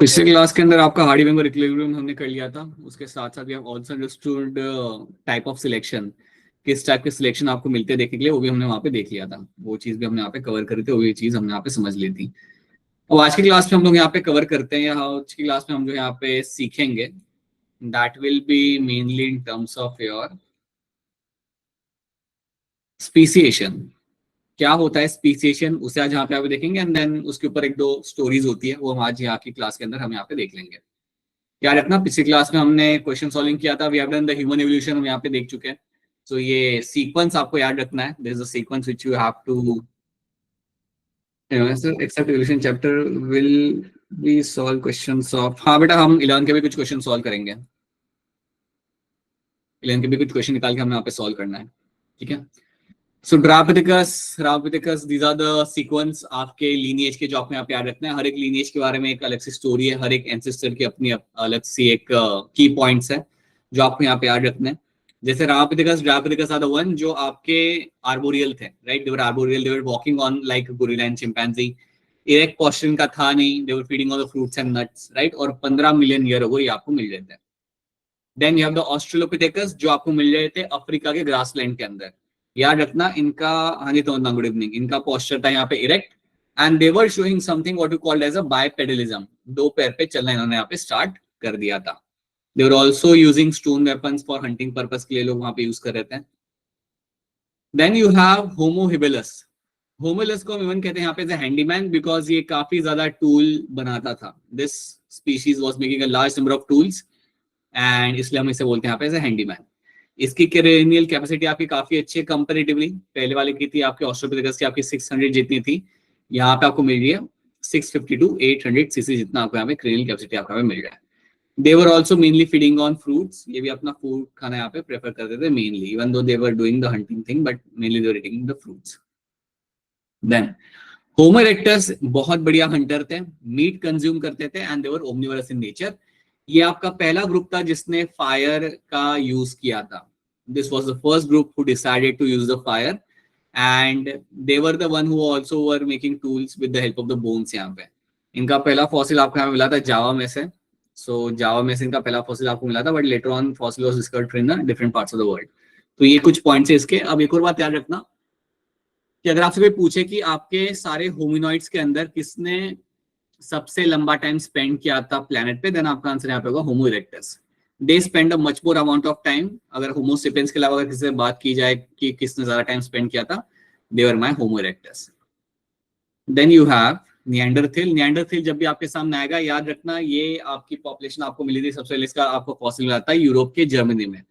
पिछले क्लास के अंदर आपका हार्डी-वेंग और इक्विलिब्रियम हमने कर लिया था। उसके साथ साथ we have also understood type of selection, किस टाइप के सिलेक्शन आपको मिलते हैं देखने के लिए, वो भी हमने वहाँ पे देख लिया था। वो चीज़ भी हमने यहाँ पे कवर करी थी, वो भी चीज़ हमने यहाँ पे समझ ली थी। अब आज की क्लास में हम लोग यहाँ पे कवर करते हैं, आज की क्लास में हम जो यहाँ पे सीखेंगे that will be mainly in terms of your speciation. क्या होता है स्पीसिएशन, उसे आज यहाँ पे आप देखेंगे एंड देन उसके ऊपर एक दो स्टोरीज होती है, वो हम आज यहाँ की क्लास के अंदर हम यहाँ पे देख लेंगे। याद रखना पिछली क्लास में हमने क्वेश्चन सॉल्विंग किया था, we have done the human evolution, हम यहाँ पे देख चुके हैं। सो ये सीक्वेंस आपको याद रखना है, there is a sequence which you have to accept evolution chapter will be solve questions of. हाँ बेटा, हम 11 के भी कुछ क्वेश्चन सॉल्व करेंगे, 11 के भी कुछ क्वेश्चन निकाल के हमने यहाँ पे सॉल्व करना है, ठीक है। सो ड्रापिथिकस दीज आर द सीक्वेंस आपके लीनिएज के, जो आपको यहाँ पे याद रखना है। हर एक लीनिएज के बारे में एक अलग सी स्टोरी है, हर एक एंसेस्टर की अपनी अलग सी एक की पॉइंट्स है जो आपको यहाँ पे याद रखना है। जैसे ड्रापिथिकस आर द वन जो आपके आर्बोरियल थे, right, they were arboreal, they were walking on like gorilla and chimpanzee. Erect posture का था नहीं, they were feeding on the fruits and nuts, right, और 15 मिलियन ईयर अगो ये आपको मिल जाते हैं। Then you have the australopithecus जो आपको मिल रहे थे अफ्रीका के ग्रासलैंड के अंदर। याद रखना इनका, हाँ जी, तो गुड इवनिंग, इनका पोस्चर था यहाँ पे erect and they were showing something what you called as a bipedalism, दो पैर पे चलना इन्होंने यहाँ पे स्टार्ट कर दिया था। They were also using stone weapons for hunting purpose के लिए लोग वहां पे यूज कर रहे थे। Then you have Homo habilis. होमिलस को हम इवन कहते हैं यहाँ पे एज अ हैंडीमैन बिकॉज ये काफी ज्यादा टूल बनाता था। This species was making a large number of tools and इसलिए हम इसे बोलते हैं यहाँ पे एज अ हैंडीमैन। इसकी क्रेनियल कैपेसिटी आपकी काफी अच्छी है कंपैरेटिवली, पहले वाले की थी आपके ऑस्ट्रोपिथेकस की आपकी 600 जितनी थी, यहाँ पे आपको मिल रही है 650 to 800 सीसी जितना आपको यहाँ पे क्रेनियल कैपेसिटी आपको यहाँ पे मिल रहा है। They were also mainly feeding on fruits, ये भी अपना फूड खाना यहाँ पे प्रेफर करते थे mainly, even though they were doing the hunting thing but mainly they were eating the fruits. Then homo erectus बहुत बढ़िया हंटर थे, मीट कंज्यूम करते थे and they were ओमनिवरस in nature. ये आपका पहला ग्रुप था जिसने फायर का यूज किया था। This was the first group who decided to use the fire and they were the one who also were making tools with the help of the bones। यहाँ पे इनका पहला फॉसिल आपको यहाँ पे मिला था जावा में से, सो जावा में से इनका पहला फॉसिल आपको मिला था, but later on fossil was discovered in different parts of the world. तो ये कुछ पॉइंट्स है इसके। अब एक और बात याद रखना कि अगर आपसे कोई पूछे कि आपके सारे होमिनॉइड्स के अंदर किसने सबसे लंबा टाइम स्पेंड किया था प्लेनेट पे, देन आपका आंसर यहाँ पे होगा Homo erectus. They spend a much more amount of time. अगर होमो सेपियंस के अलावा अगर किसी से बात की जाए कि किसने ज्यादा टाइम स्पेंड किया था, they were my Homo erectus. Then you have Neanderthal. Neanderthal जब भी आपके सामने आएगा याद रखना ये आपकी पॉपुलेशन आपको मिली थी सबसे पहले, इसका आपको फॉसिल मिला था यूरोप के जर्मनी में।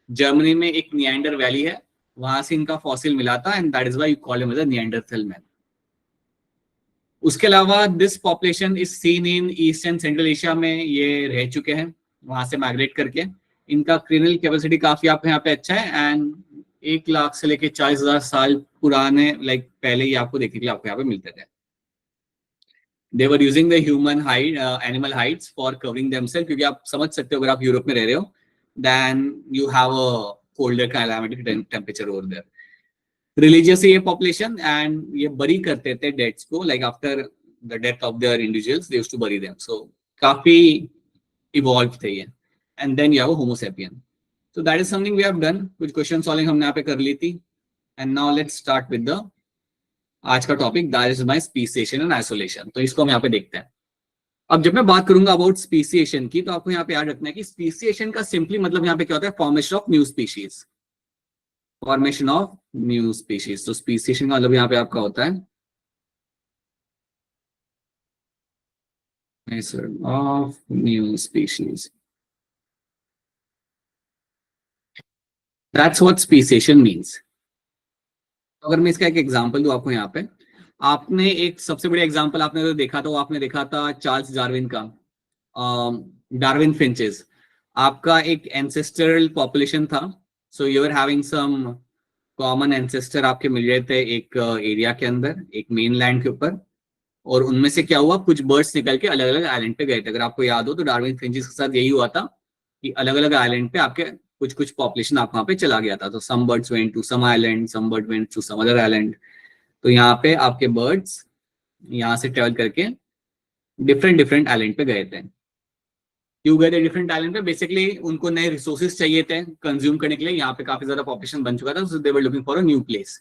जर्मनी में एक निएंडर वैली है, वहां से इनका फॉसिल मिला था and that is why you call him as a Neanderthal man. उसके अलावा this population is seen in east and central Asia में, ये रह चुके हैं वहां से माइग्रेट करके। इनका क्रेनियल कैपेसिटी काफी आपको यहाँ पे अच्छा है एंड 1 लाख से लेके 40,000 साल पुराने लाइक पहले ही आपको देखने के लिए आपको यहाँ पे मिलते थे। They were using the human hide animal hides for covering themselves, क्योंकि आप समझ सकते हो अगर आप यूरोप में रह रहे हो then you have a colder climatic temperature over there. Religious ये पॉपुलेशन एंड ये बरी करते थे डेड्स को, like after the death of their individuals they used to bury them, so काफी इवॉल्व थे ये। And then you have Homo sapien. So that is something we have done, कुछ question solving हमने यहाँ पे कर ली थी and now let's start with the आज का topic, that is my speciation and isolation. तो इसको हम यहाँ पे देखते हैं। अब जब मैं बात करूंगा अबाउट स्पीसिएशन की तो आपको यहाँ पे याद रखना है कि स्पीसिएशन का सिंपली मतलब यहाँ पे क्या होता है, formation of new species, formation of new species. तो स्पीसिएशन का मतलब यहाँ पे आपका होता है of new species, that's what speciation means. अगर मैं इसका एक एग्जांपल दूं आपको यहाँ पे, आपने एक सबसे बड़ी एग्जांपल आपने तो देखा था, वो आपने देखा था चार्ल्स डार्विन का, डार्विन फिंचेस। आपका एक एंसेस्टरल पॉपुलेशन था, so you are having some common ancestor आपके मिल रहे थे एक एरिया के अंदर, एक मेन लैंड के ऊपर, और उनमें से क्या हुआ, कुछ बर्ड्स निकल के अलग अलग आइलैंड पे गए थे। अगर आपको याद हो तो डार्विन फिंचेस के साथ यही हुआ था कि अलग अलग आइलैंड पे आपके कुछ कुछ पॉपुलेशन आप वहां पे चला गया था। तो some birds went to some island, some bird went to some other island. तो यहाँ पे आपके बर्ड्स यहाँ से ट्रेवल करके डिफरेंट डिफरेंट आइलैंड पे गए थे। क्यों गए थे डिफरेंट आइलैंड पे? बेसिकली उनको नए रिसोर्सेज चाहिए थे कंज्यूम करने के लिए, यहाँ पे काफी ज्यादा पॉपुलेशन बन चुका था, so they were looking for a new place.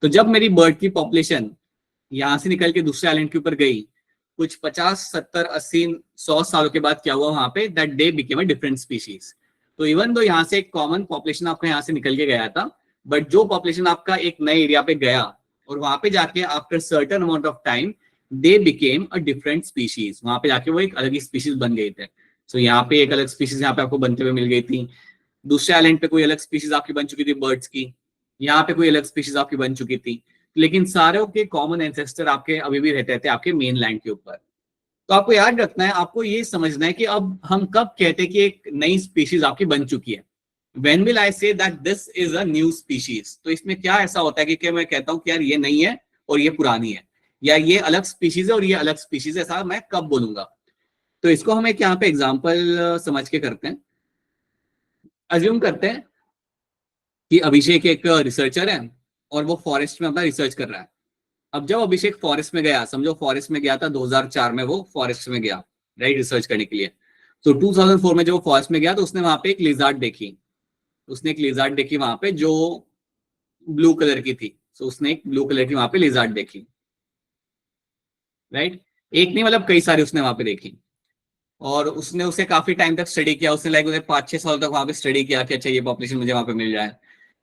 तो जब मेरी बर्ड की पॉपुलेशन यहाँ से निकल के दूसरे आइलैंड के ऊपर गई, कुछ 50 70 80 100 सालों के बाद क्या हुआ वहां पे, that they became a different species. तो इवन दो यहाँ से एक कॉमन पॉपुलेशन आपका यहाँ से निकल के गया था, बट जो पॉपुलेशन आपका एक नए एरिया पे गया और वहां पे जाके after certain amount of time they became a different species, वहां पे जाके वो एक अलग ही स्पीशीज बन गए थे। सो यहाँ पे एक अलग स्पीशीज यहाँ पे आपको बनते हुए मिल गई थी, दूसरे आइलैंड पे कोई अलग स्पीशीज आपकी बन चुकी थी बर्ड्स की, यहाँ पे कोई अलग स्पीशीज आपकी बन चुकी थी, लेकिन सारों के कॉमन एंसेस्टर आपके अभी भी रहते थे आपके मेन लैंड के ऊपर। तो आपको याद रखना है, आपको ये समझना है कि अब हम कब कहते हैं कि एक नई स्पीशीज आपकी बन चुकी है। When will I say that this is a new species? तो इसमें क्या ऐसा होता है कि मैं कहता हूं कि यार ये नई है और ये पुरानी है, या ये अलग स्पीशीज है और ये अलग स्पीशीज है, ऐसा मैं कब बोलूंगा? तो इसको हम एक यहाँ पे एग्जाम्पल समझ के करते हैं। अज्यूम करते हैं कि अभिषेक एक रिसर्चर है और वो फॉरेस्ट में अपना रिसर्च कर रहा है। अब जब अभिषेक फॉरेस्ट में गया, समझो फॉरेस्ट में गया था 2004 में, वो फॉरेस्ट में गया राइट रिसर्च करने के लिए। तो 2004 में जब वो फॉरेस्ट में गया तो उसने वहां पे एक लिजार्ड देखी, उसने एक लिजार्ड देखी वहां पे जो ब्लू कलर की थी। तो उसने एक ब्लू कलर की वहां पे लिजार्ड देखी, राइट। एक नहीं मतलब कई सारी उसने वहां पे देखी, और उसने उसे काफी टाइम तक स्टडी किया, उसने लाइक उसे 5 6 साल तक वहां पे स्टडी किया कि अच्छा ये पॉपुलेशन मुझे वहां पे मिल जाए।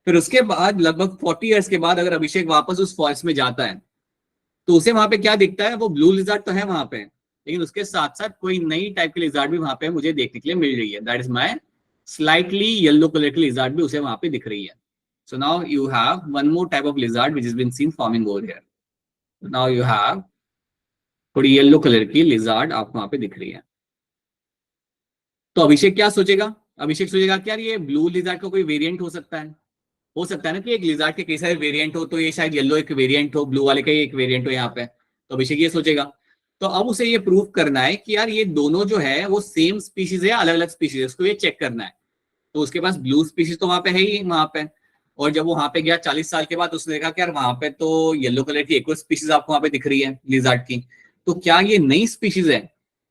फिर उसके बाद लगभग 40 ईयर्स के बाद अगर अभिषेक वापस उस फॉरेस्ट में जाता है तो उसे वहां पे क्या दिखता है, वो ब्लू लिजार्ड तो है वहां पे, लेकिन उसके साथ साथ कोई नई टाइप की लिजार्ड भी वहां पे मुझे देखने के लिए मिल रही है। That is my slightly yellow colour की लिजार्ड भी उसे वहां पे दिख रही है। So now you have one more type of lizard which is been seen forming over here. Now you have थोड़ी येलो कलर की लिजार्ड आपको वहां पे दिख रही है। तो अभिषेक क्या सोचेगा? अभिषेक सोचेगा कि यार ये ब्लू लिजार्ड का कोई वेरिएंट हो सकता है। हो सकता है ना कि एक लिजार्ड के कई सारे वेरिएंट हो, तो ये शायद येलो एक वेरिएंट हो, ब्लू वाले का ही एक वेरिएंट हो यहाँ पे। तो अभिषेक ये सोचेगा। तो अब उसे ये प्रूव करना है कि यार ये दोनों जो है वो सेम स्पीशीज है, अलग अलग स्पीशीज है, उसको ये चेक करना है। तो उसके पास ब्लू स्पीशीज तो वहां पे है ही वहां पे, और जब वो वहां पे गया 40 साल के बाद उसने देखा कि यार वहां पे तो येलो कलर की एक और स्पीशीज आपको वहां पे दिख रही है लिजार्ड की। तो क्या ये नई स्पीशीज है?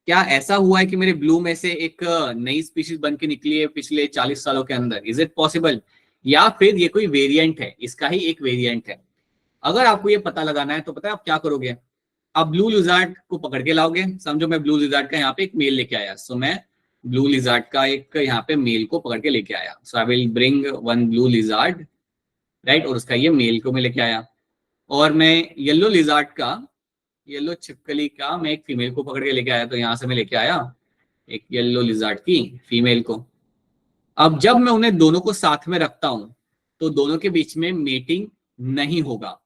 क्या ऐसा हुआ है कि मेरे ब्लू में से एक नई स्पीशीज बन के निकली है पिछले 40 सालों के अंदर? Is it possible? या फिर ये कोई वेरिएंट है, इसका ही एक वेरिएंट है? अगर आपको ये पता लगाना है तो पता है आप क्या करोगे? आप ब्लू लिजार्ड को पकड़ के लाओगे। समझो मैं ब्लू लिजार्ड का यहाँ पे एक मेल लेके आया, सो मैं ब्लू लिजार्ड का एक यहाँ पे मेल को पकड़ के लेके आया। So I will bring one blue lizard, right, और उसका ये मेल को मैं लेके आया। और मैं येलो लिजार्ड का, येलो छिपकली का मैं एक फीमेल को पकड़ के लेके आया। तो यहाँ से मैं लेके आया एक येलो लिजार्ड की फीमेल को। अब जब मैं उन्हें दोनों को साथ में रखता हूं तो दोनों के बीच में मीटिंग नहीं होगा।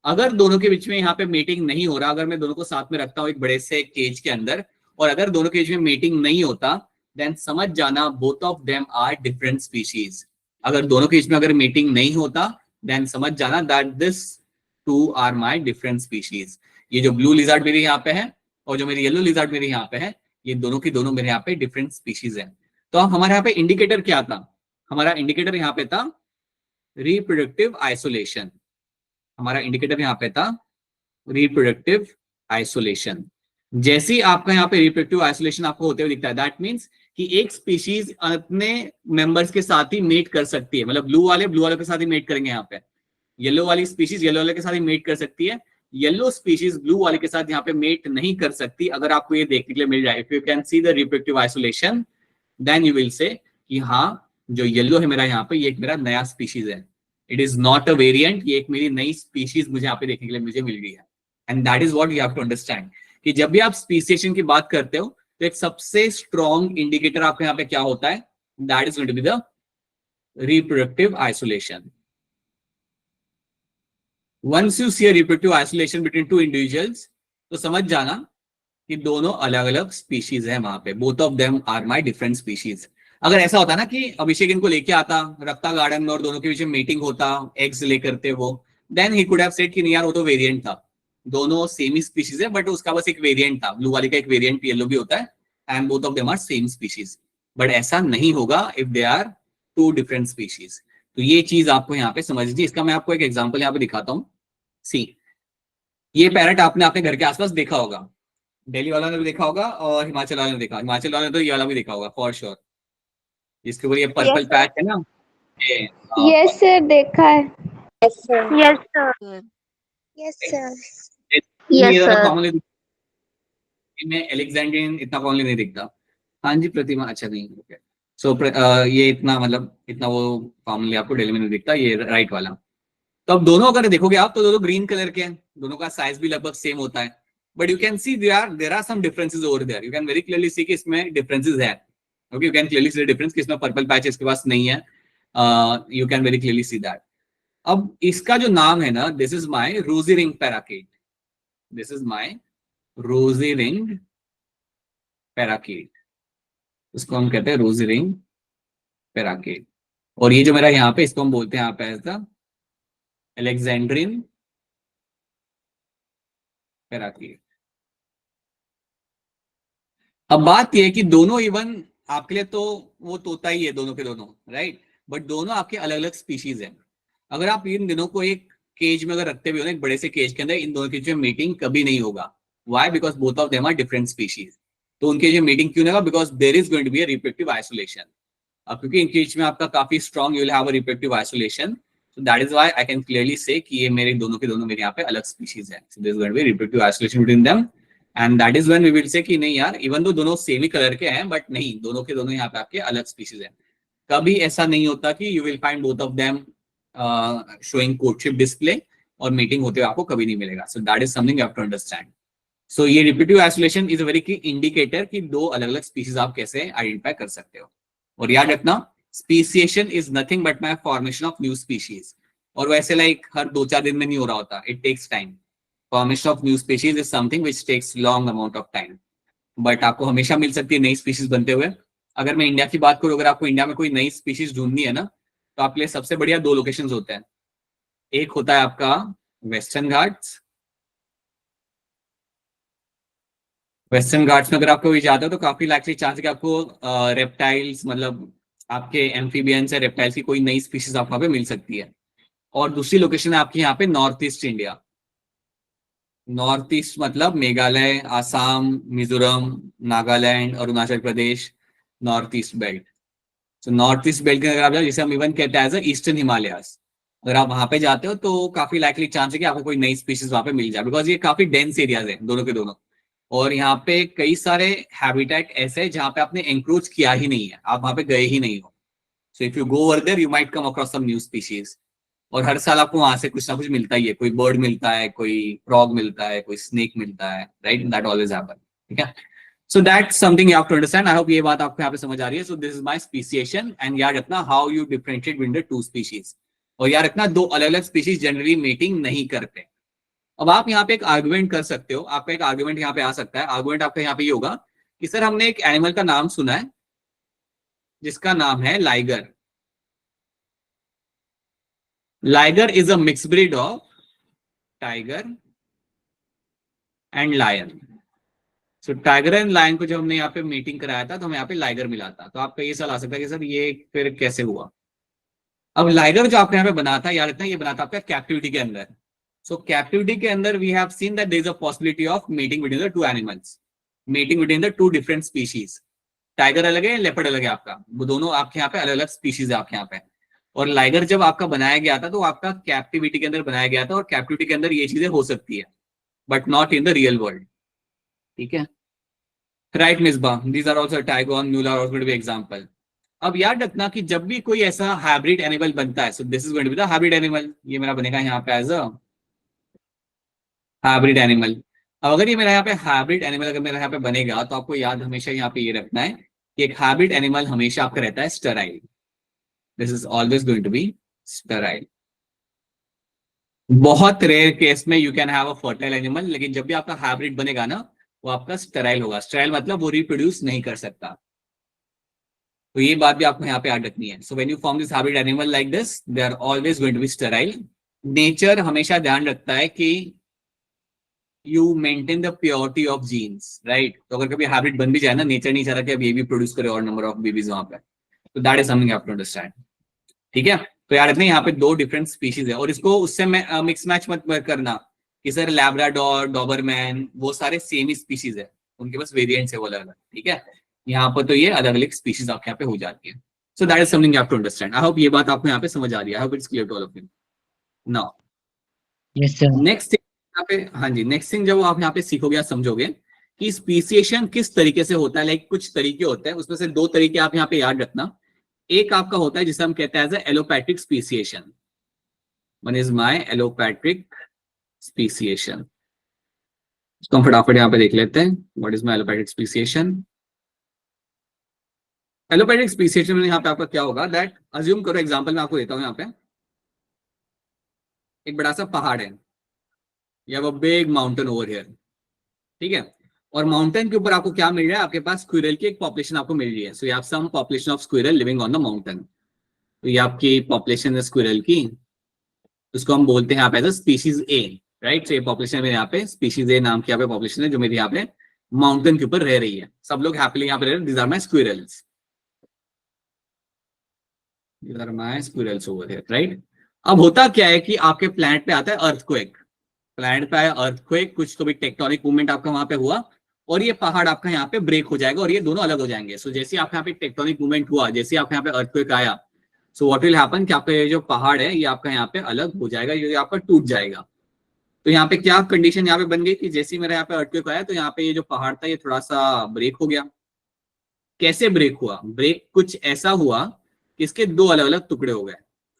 अगर दोनों के बीच में यहाँ पे मीटिंग नहीं हो रहा, अगर मैं दोनों को साथ में रखता हूँ एक बड़े से केज के अंदर, और अगर दोनों के बीच में मीटिंग नहीं होता, देन समझ जाना both of them are different species. अगर दोनों के बीच में अगर मीटिंग नहीं होता, देन समझ जाना that this two are my different species. ये जो ब्लू लिजार्ड मेरे यहाँ पे है और जो मेरी येलो लिजार्ड मेरे यहाँ पे है, ये दोनों की दोनों मेरे यहाँ पे डिफरेंट स्पीशीज है। तो हमारे यहाँ पे इंडिकेटर क्या था? हमारा इंडिकेटर यहाँ पे था रिप्रोडक्टिव आइसोलेशन। हमारा इंडिकेटर यहाँ पे था रिप्रोडक्टिव आइसोलेशन। जैसे ही आपका यहाँ पे रिप्रोडक्टिव आइसोलेशन आपको होते हुए दिखता है, दैट मीन्स कि एक स्पीशीज अपने मेंबर्स के साथ ही मेट कर सकती है। मतलब ब्लू वाले के साथ ही मेट करेंगे यहाँ पे, येलो वाली स्पीशीज येलो वाले के साथ ही मेट कर सकती है, येलो स्पीशीज ब्लू वाले के साथ यहाँ पे मेट नहीं कर सकती। अगर आपको ये देखने के लिए मिल जाए, if you can see the reproductive isolation, then you will say कि हाँ जो येलो है मेरा यहाँ पे, ये एक मेरा नया स्पीशीज है। It is not a variant, ये एक मेरी नई स्पीशीज मुझे यहाँ पे देखने के लिए मुझे मिल रही है। And that is what you have to understand कि जब भी आप स्पीसिएशन की बात करते हो तो एक सबसे स्ट्रॉन्ग इंडिकेटर आपके यहाँ पे क्या होता है? That is going to be the reproductive isolation. Once you see a reproductive isolation between two individuals, तो समझ जाना कि दोनों अलग अलग स्पीशीज है वहां पे, both of them are my different species. अगर ऐसा होता ना कि अभिषेक इनको लेके आता, रखता गार्डन में और दोनों के बीच में मीटिंग होता, एग्स लेकर थे वो, then he could have said कि नहीं यार वो तो वेरिएंट था, दोनों सेम ही स्पीशीज है, बट उसका बस एक वेरिएंट था, ब्लू वाले का एक वेरिएंट येलो भी होता है, and both of them are same species. But ऐसा नहीं होगा if they are two different species. तो ये चीज आपको यहाँ पे समझनी। इसका मैं आपको एक एग्जाम्पल यहाँ पे दिखाता हूँ। सी, ये पैरट आपने अपने घर के आसपास देखा होगा, दिल्ली वालों ने भी देखा होगा और हिमाचल वालों ने देखा, हिमाचल वालों ने तो ये वाला भी देखा होगा फॉर श्योर, जिसके ऊपर ये पर्पल Yes, पैच है ना, ये यस सर, देखा है। Yes, sir. Yes sir. Good. Yes, sir. ये यस ज्यादा सर। कॉमनली में एलेक्जेंड्रियन इतना कॉमनली नहीं दिखता। हाँ जी प्रतिमा, अच्छा नहीं ओके। सो ये इतना मतलब इतना वो कॉमनली आपको दिल्ली में नहीं दिखता, ये राइट वाला। तो अब दोनों अगर देखोगे आप तो दोनों ग्रीन कलर के हैं, दोनों का साइज भी लगभग सेम होता है, but you can see there are some differences over there, you can very clearly see कि इसमें डिफरेंसेस है। Okay, you can clearly see the difference कि इसमें पर्पल पैच इसके पास नहीं है, you can very clearly see that. अब इसका जो नाम है ना, this is my rosy ring parakeet, this is my rosy ring parakeet, इसको हम कहते हैं रोजी रिंग पैराकीट। और ये जो मेरा यहाँ पे, इसको हम बोलते हैं यहाँ पे एज द एलेक्जेंड्रियन पैराकीट। अब बात ये है कि दोनों इवन आपके लिए तो वो तोता ही है दोनों के दोनों, राइट, बट दोनों आपके अलग अलग स्पीशीज हैं। अगर आप इन दिनों को एक केज में अगर रखते भी हो ना, एक बड़े से केज के अंदर, इन दोनों की जो मीटिंग कभी नहीं होगा। Why? Because both of them are different species. तो उनकी जो मीटिंग क्यों नहीं होगा? Because there is going to be a reproductive isolation. अब क्योंकि इनके बीच में आपका काफी strong, you will have a reproductive isolation, so that is why I can clearly say कि ये मेरे दोनों के दोनों मेरे यहाँ पे अलग स्पीशीज है। So there is going to be reproductive isolation between them, and that is when we will say कि नहीं यार, इवन दो दोनों सेम ही कलर के हैं, बट नहीं, दोनों के दोनों यहाँ पे आपके अलग स्पीशीज हैं। कभी ऐसा नहीं होता कि you will find both of them showing courtship display और मीटिंग होते हुए आपको कभी नहीं मिलेगा। So that is something you have to understand. So ये repetitive isolation is a very key indicator कि दो अलग अलग स्पीशीज आप कैसे आइडेंटिफाई कर सकते हो। और याद रखना, speciation is nothing but my formation of new species. और वैसे लाइक हर 2-4 दिन में नहीं हो रहा होता, it takes time. Formation of new species is something which takes long amount of time, but आपको हमेशा मिल सकती है नई स्पीशीज बनते हुए। अगर मैं इंडिया की बात करूं, अगर आपको इंडिया में कोई नई स्पीशीज ढूंढनी है ना, तो आपके लिए सबसे बढ़िया 2 लोकेशंस होते हैं। एक होता है आपका वेस्टर्न घाट्स, वेस्टर्न घाट्स में अगर आपको भी जाते हो तो काफी लाइकली चांस है कि आपको रेप्टाइल्स, मतलब आपके एम्फीबियंस या रेप्टाइल्स की कोई नई स्पीशीज आपको पे मिल सकती है। और दूसरी लोकेशन है आपकी यहाँ पे north east India. North east मतलब Meghalaya, Assam, Mizoram, Nagaland, Arunachal Pradesh, north east belt. तो नॉर्थ ईस्ट बेल्ट के अगर आप जाओ, जिसे हम इवन कहते हैं एज ईस्टर्न हिमालयास, अगर आप वहां पे जाते हो तो काफी लाइकली चांस है कि आपको कोई नई स्पीशीज वहां पे मिल जाए, बिकॉज ये काफी डेंस एरियाज है दोनों के दोनों। और यहाँ पे कई सारे हैबिटेट ऐसे हैं जहाँ पे आपने एंक्रोच किया ही नहीं है, आप वहां पे गए ही नहीं हो। So if you go over there you might come across some new species. और हर साल आपको वहां से कुछ ना कुछ मिलता ही है, कोई बर्ड मिलता है, कोई फ्रॉग मिलता है, कोई स्नेक मिलता है, राइट, दैट ऑलवेज हैपन। ठीक है, so that's something you have to understand. I hope ये बात आपको यहाँ पे समझ आ रही है। So this is my speciation, and याद रखना how you differentiate between the 2 species. और याद रखना 2 अलग अलग स्पीशीज जनरली मीटिंग नहीं करते। अब आप यहाँ पे एक आर्गुमेंट कर सकते हो, आपका एक आर्गुमेंट यहाँ पे आ सकता है। आर्गुमेंट आपका यहाँ पे ये होगा कि सर हमने एक एनिमल का नाम सुना है जिसका नाम है liger. Liger is a mix breed of tiger and lion. So tiger and lion को जब हमने यहाँ पे मीटिंग कराया था तो हमें यहाँ पे लाइगर मिला था। तो आपका ये सवाल आ सकता है कि सर ये फिर कैसे हुआ। अब लाइगर जो आपने यहाँ पे बना था, याद रखना ये बना था आपका कैप्टिविटी के अंदर। सो कैप्टिविटी के अंदर we have seen that there is a possibility of meeting between the 2 animals, meeting between the 2 different species. Tiger अलग है, लेपर्ड अलग है, आपका वो दोनों आपके यहाँ पे अलग अलग स्पीशीज है आपके यहाँ पे। और लाइगर जब आपका बनाया गया था तो आपका कैप्टिविटी के अंदर बनाया गया था, और कैप्टिविटी के अंदर ये चीजें हो सकती है but not in the real world. ठीक है, right Misba, these are also tigon, mule are also be example. अब याद रखना कि जब भी कोई ऐसा हाइब्रिड एनिमल बनता है, so this is going to be the hybrid animal. ये मेरा बनेगा यहाँ पे एज अ हाइब्रिड एनिमल। अब अगर ये मेरा यहाँ पे हाइब्रिड एनिमल अगर मेरा यहाँ पे बनेगा तो आपको याद हमेशा यहाँ पे ये रखना है कि एक हाइब्रिड एनिमल हमेशा आपका रहता है sterile. This is always going to be sterile. बहुत रेयर केस में you can have a fertile animal, लेकिन जब भी आपका हाइब्रिड बनेगा ना वो आपका स्टेराइल होगा। स्टेराइल मतलब वो रिप्रोड्यूस नहीं कर सकता। तो ये बात भी आपको यहाँ पे याद रखनी है। So when you form this hybrid animal like this, they are always going to be sterile. Nature हमेशा ध्यान रखता है कि you maintain the purity of genes, right. तो अगर कभी हाइब्रिड बन भी जाए ना, नेचर नहीं चाह रहा कि अब ये भी प्रोड्यूस करे और नंबर ऑफ बेबीज वहां पे। तो that is something you have to understand. ठीक है, तो याद रखना यहाँ पे 2 डिफरेंट स्पीशीज है, और इसको उससे मिक्स मैच मत करना कि सर लैब्राडोर, डॉबरमैन वो सारे सेम ही स्पीशीज है। उनके पास वेरिएंट्स है वो अलग अलग, ठीक है। यहाँ पर तो ये अलग अलग स्पीशीज आपके यहाँ पे हो जाती है। So that is something you have to understand. I hope ये बात आपको यहाँ पे समझ आ रही है। I hope it's clear to all of you now. Yes sir. Next thing यहाँ पे, हाँ जी, नेक्स्ट थिंग जब आप यहाँ पे सीखोगे या समझोगे कि स्पीसिएशन किस तरीके से होता है, लाइक कुछ तरीके होते हैं, उसमें से 2 तरीके आप यहाँ पे याद रखना। एक आपका होता है जिसे हम कहते हैं as allopatric speciation. One is my allopatric speciation. इसको हम फटाफट यहाँ पे देख लेते हैं। What is my allopatric speciation? Allopatric speciation में यहाँ पे आपका क्या होगा, दैट अज्यूम करो, एग्जांपल मैं आपको देता हूँ। यहाँ पे एक बड़ा सा पहाड़ है, या वो बिग माउंटेन ओवर हियर, ठीक है। और माउंटेन के ऊपर आपको क्या मिल रहा है, आपके पास स्क्विरल की एक पॉपुलेशन आपको मिल रही है। So you have some population of squirrel living on the mountain. तो ये आपकी पॉपुलेशन है स्क्विरल की, उसको हम बोलते हैं यहाँ पे एज स्पीशीज ए, राइट। तो ये पॉपुलेशन मेरे यहाँ पे स्पीशीज ए नाम की यहाँ पे पॉपुलेशन है, जो मेरे यहाँ पे माउंटेन के ऊपर रह रही है। सब लोग हैप्पीली यहाँ पे रह रहे हैं। These are my squirrels, these are my squirrels over here, right. अब होता क्या है कि आपके प्लैनेट पे आता है अर्थक्वेक। प्लैनेट पे आया अर्थक्वेक, कुछ तो भी टेक्टोनिक मूवमेंट आपका वहां पे हुआ, और ये पहाड़ आपका यहाँ पे ब्रेक हो जाएगा और ये दोनों अलग हो जाएंगे। सो जैसे आपके यहाँ पे टेक्टोनिक मूवमेंट हुआ, जैसे आपके यहाँ पे अर्थक्वेक आया, सो व्हाट विल हैपन कि आपका ये जो पहाड़ है ये आपका यहाँ पे अलग हो जाएगा, ये आपका टूट जाएगा। तो यहाँ पे क्या कंडीशन यहाँ पे बन गई कि जैसे ही मेरा यहाँ पे अर्थक्वेक आया, तो यहाँ पे ये जो पहाड़ था ये थोड़ा सा ब्रेक हो गया। कैसे ब्रेक हुआ? ब्रेक कुछ ऐसा हुआ कि इसके 2 अलग अलग टुकड़े हो गए।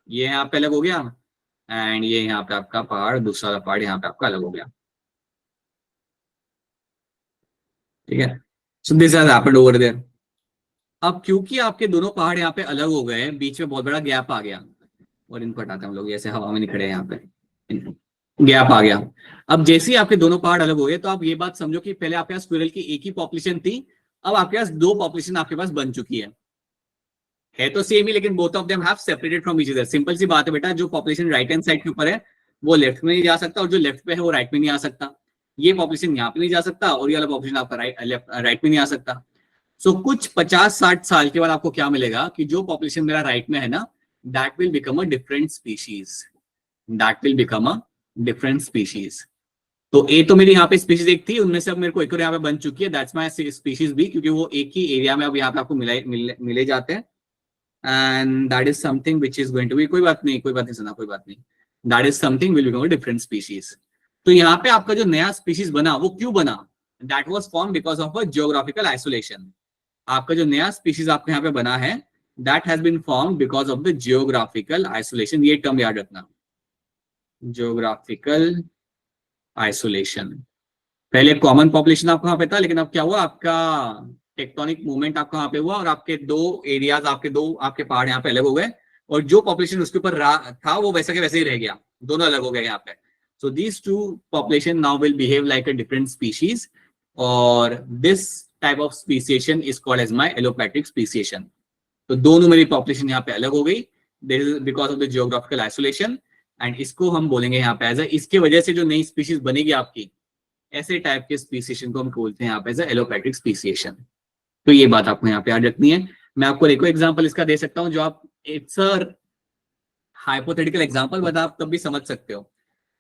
ये यहाँ पे अलग हो गया, एंड ये यहाँ पे आपका पहाड़, दूसरा पहाड़ यहाँ पे आपका अलग हो गया, ठीक है। So this has happened over there. अब क्योंकि आपके दोनों पहाड़ यहाँ पे अलग हो गए, बीच में बहुत बड़ा गैप आ गया, और इनको हटाते हैं हम लोग, ऐसे हवा में नहीं खड़े हैं, यहाँ पे गैप आ गया। अब जैसे ही आपके दोनों पहाड़ अलग हो गए, तो आप ये बात समझो कि पहले आपके पास स्क्विरल की एक ही पॉपुलेशन थी, अब आपके पास 2 पॉपुलेशन आपके पास बन चुकी है तो सेम ही, लेकिन both of them have separated from each other. Simple सी बात है बेटा, जो पॉपुलेशन राइट हैंड साइड के ऊपर है वो लेफ्ट में नहीं जा सकता, और जो लेफ्ट पे है वो राइट में नहीं आ सकता। ये पॉपुलेशन यहाँ पे नहीं जा सकता, और ये वाला पॉपुलेशन आपका राइट में नहीं आ सकता। सो कुछ 50-60 साल के बाद आपको क्या मिलेगा कि जो पॉपुलेशन मेरा राइट में है ना, that will become a different species, that will become a different species. तो ए तो मेरी यहाँ पे स्पीशीज एक थी, उनमें से अब मेरे को एक और यहाँ पे बन चुकी है, दैट्स माय स्पीशीज बी, क्योंकि वो एक ही एरिया में अब यहाँ पे आपको मिले जाते हैं। And that is something which is going to be, कोई बात नहीं सुना, कोई बात नहीं, that is something will become a different species. तो यहाँ पे आपका जो नया स्पीशीज बना वो क्यों बना? That was form because of a geographical isolation. आपका जो नया स्पीशीज आपके यहाँ पे बना है, that has been form because of the geographical isolation. ये टर्म याद रखना, जियोग्राफिकल आइसोलेशन। पहले कॉमन पॉपुलेशन आपको वहां पे था, लेकिन अब क्या हुआ, आपका टेक्टोनिक मूवमेंट आपका वहां पे हुआ, और आपके 2 एरियाज, आपके पहाड़ यहाँ पे अलग हो गए, और जो पॉपुलेशन उसके ऊपर था वो वैसा के वैसे ही रह गया, दोनों अलग हो गए यहाँ पे। So these 2 population now will behave like a different species, और this type of speciation is called as my allopatric speciation. तो दोनों मेरी पॉपुलेशन यहाँ पे अलग हो गई, this is because of the geographical isolation, and इसको हम बोलेंगे यहाँ पे एज इसके वजह से जो नई स्पीशीज बनेगी आपकी, ऐसे टाइप के स्पीसिएशन को हम बोलते हैं यहाँ पे एज एलोपैथिक स्पीसिएशन। तो ये बात आपको यहाँ पे याद रखनी है। मैं आपको एक एग्जांपल इसका दे सकता हूँ, जो आप, it's a hypothetical example, but आप तब भी समझ सकते हो।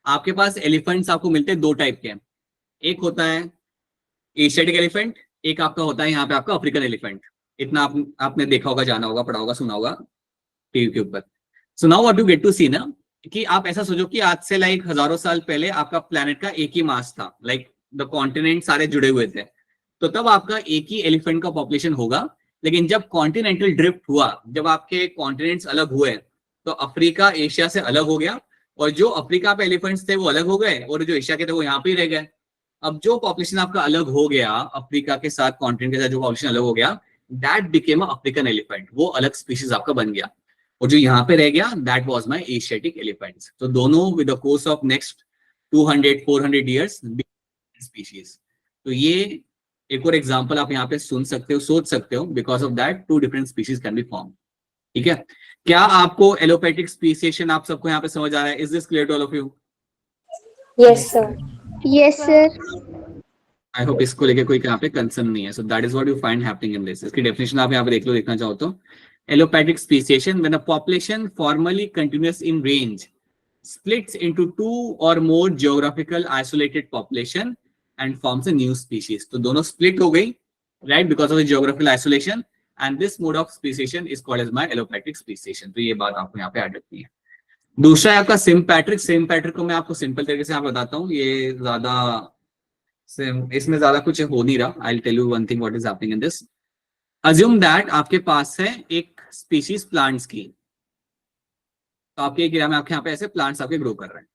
आपके पास एलिफेंट्स आपको मिलते हैं 2 टाइप के, एक होता है एशियाटिक एलिफेंट, एक आपका होता है यहाँ पे आपका अफ्रीकन एलिफेंट। इतना आपने देखा होगा, जाना होगा, पढ़ा होगा, सुना होगा टीवी के ऊपर। So now what you get to see ना, कि आप ऐसा सोचो कि आज से लाइक हजारों साल पहले आपका प्लेनेट का एक ही मास था, लाइक द कॉन्टिनेंट सारे जुड़े हुए थे, तो तब आपका एक ही एलिफेंट का पॉपुलेशन होगा। लेकिन जब कॉन्टिनेंटल ड्रिफ्ट हुआ, जब आपके कॉन्टिनेंट्स अलग हुए, तो अफ्रीका एशिया से अलग हो गया, और जो अफ्रीका पे एलिफेंट्स थे वो अलग हो गए, और जो एशिया के थे वो यहाँ पे ही रह गए। अब जो पॉपुलेशन आपका अलग हो गया, अफ्रीका के साथ, कॉन्टिनेंट के साथ जो पॉपुलेशन अलग हो गया, that became a African elephant, वो अलग स्पीशीज आपका बन गया। और जो यहाँ पे रह गया, that was my Asiatic elephants. तो दोनों with the course of next 200-400 years species. तो ये एक और एग्जांपल आप यहाँ पे सुन सकते हो, सोच सकते हो, because of that 2 different species can be form. ठीक है, क्या आपको एलोपैथिक स्पीसिएशन आप सबको यहाँ पे समझ आ रहा है? Is this clear to all of you? Yes, sir. Yes, sir. I hope इसको लेके कोई यहाँ पे कंसर्न नहीं है। So that is what you find happening in this. इसकी डेफिनेशन आप यहाँ पे देख लो, देखना चाहो तो। Allopatric speciation, when a population formerly continuous in range splits into 2 or more geographical isolated population and forms a new species. तो दोनों split हो गई, right, because of the geographical isolation, and this mode of speciation is called as my allopathic speciation. तो ये बात आपको यहाँ पे ऐड रखनी है. दूसरा है आपका सिम्पैट्रिक. सिम्पैट्रिक को मैं आपको सिंपल तरीके से आप बताता हूँ, ये ज्यादा इसमें ज्यादा कुछ हो नहीं रहा. I will tell you one thing what is happening in this. Assume that आपके पास है एक स्पीशीज प्लांट्स की, तो आपके एरिया में आपके यहाँ पे ऐसे प्लांट्स आपके ग्रो कर रहे हैं,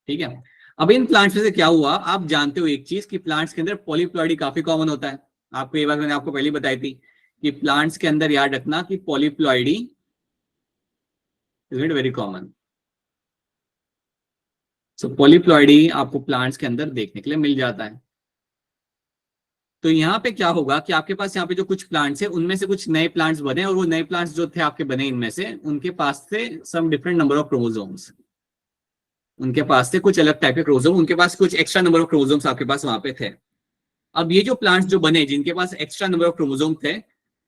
ठीक है. अब इन प्लांट्स में से क्या हुआ, आप जानते हो एक चीज कि प्लांट्स के अंदर पॉलीप्लॉइडी काफी कॉमन होता है. आपको ये बात मैंने आपको पहले बताई थी कि प्लांट्स के अंदर याद रखना कि polyploidy is very common. So polyploidy आपको प्लांट्स के अंदर देखने के लिए मिल जाता है. तो यहाँ पे क्या होगा कि आपके पास यहाँ पे जो कुछ प्लांट्स है उनमें से कुछ नए प्लांट्स बने, और वो नए प्लांट्स जो थे आपके बने इनमें से, उनके पास थे some different number of chromosomes. उनके पास थे कुछ अलग टाइप के क्रोमोसोम, उनके पास कुछ एक्स्ट्रा नंबर ऑफ क्रोमोसोम्स आपके पास वहां पे थे. अब ये जो प्लांट्स जो बने जिनके पास एक्स्ट्रा नंबर ऑफ क्रोमोसोम थे,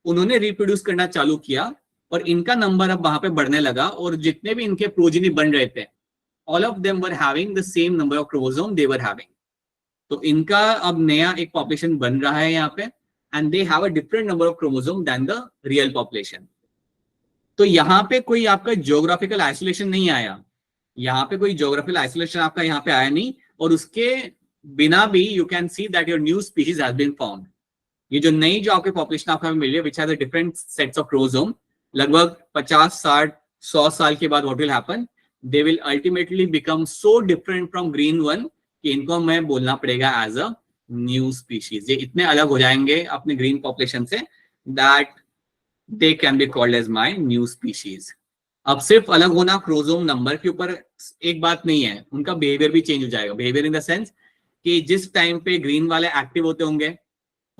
उन्होंने रिप्रोड्यूस करना चालू किया और इनका नंबर अब वहां पे बढ़ने लगा, और जितने भी इनके प्रोजेनी बन रहे थे, all of them were having the same number of chromosome they were having. तो इनका अब नया एक पॉपुलेशन बन रहा है यहाँ पे, and they have a different number of chromosome than the real population. तो यहाँ पे कोई आपका ज्योग्राफिकल आइसोलेशन नहीं आया, यहाँ पे कोई ज्योग्राफिकल आइसोलेशन आपका यहाँ पे आया नहीं, और उसके बिना भी you can see that your new species has been found. ये जो नई जो आपके पॉपुलेशन आपको मिल रही है which has a different sets of chromosome, लगभग 50, 60, 100 साल के बाद what will happen, they will ultimately become so different from green one कि इनको मैं बोलना पड़ेगा एज अ न्यू स्पीशीज. ये इतने अलग हो जाएंगे अपने ग्रीन पॉपुलेशन से that they can be called as my new species. अब सिर्फ अलग होना क्रोमोसोम नंबर के ऊपर एक बात नहीं है, उनका बिहेवियर भी चेंज हो जाएगा. बिहेवियर इन द सेंस कि जिस टाइम पे ग्रीन वाले एक्टिव होते होंगे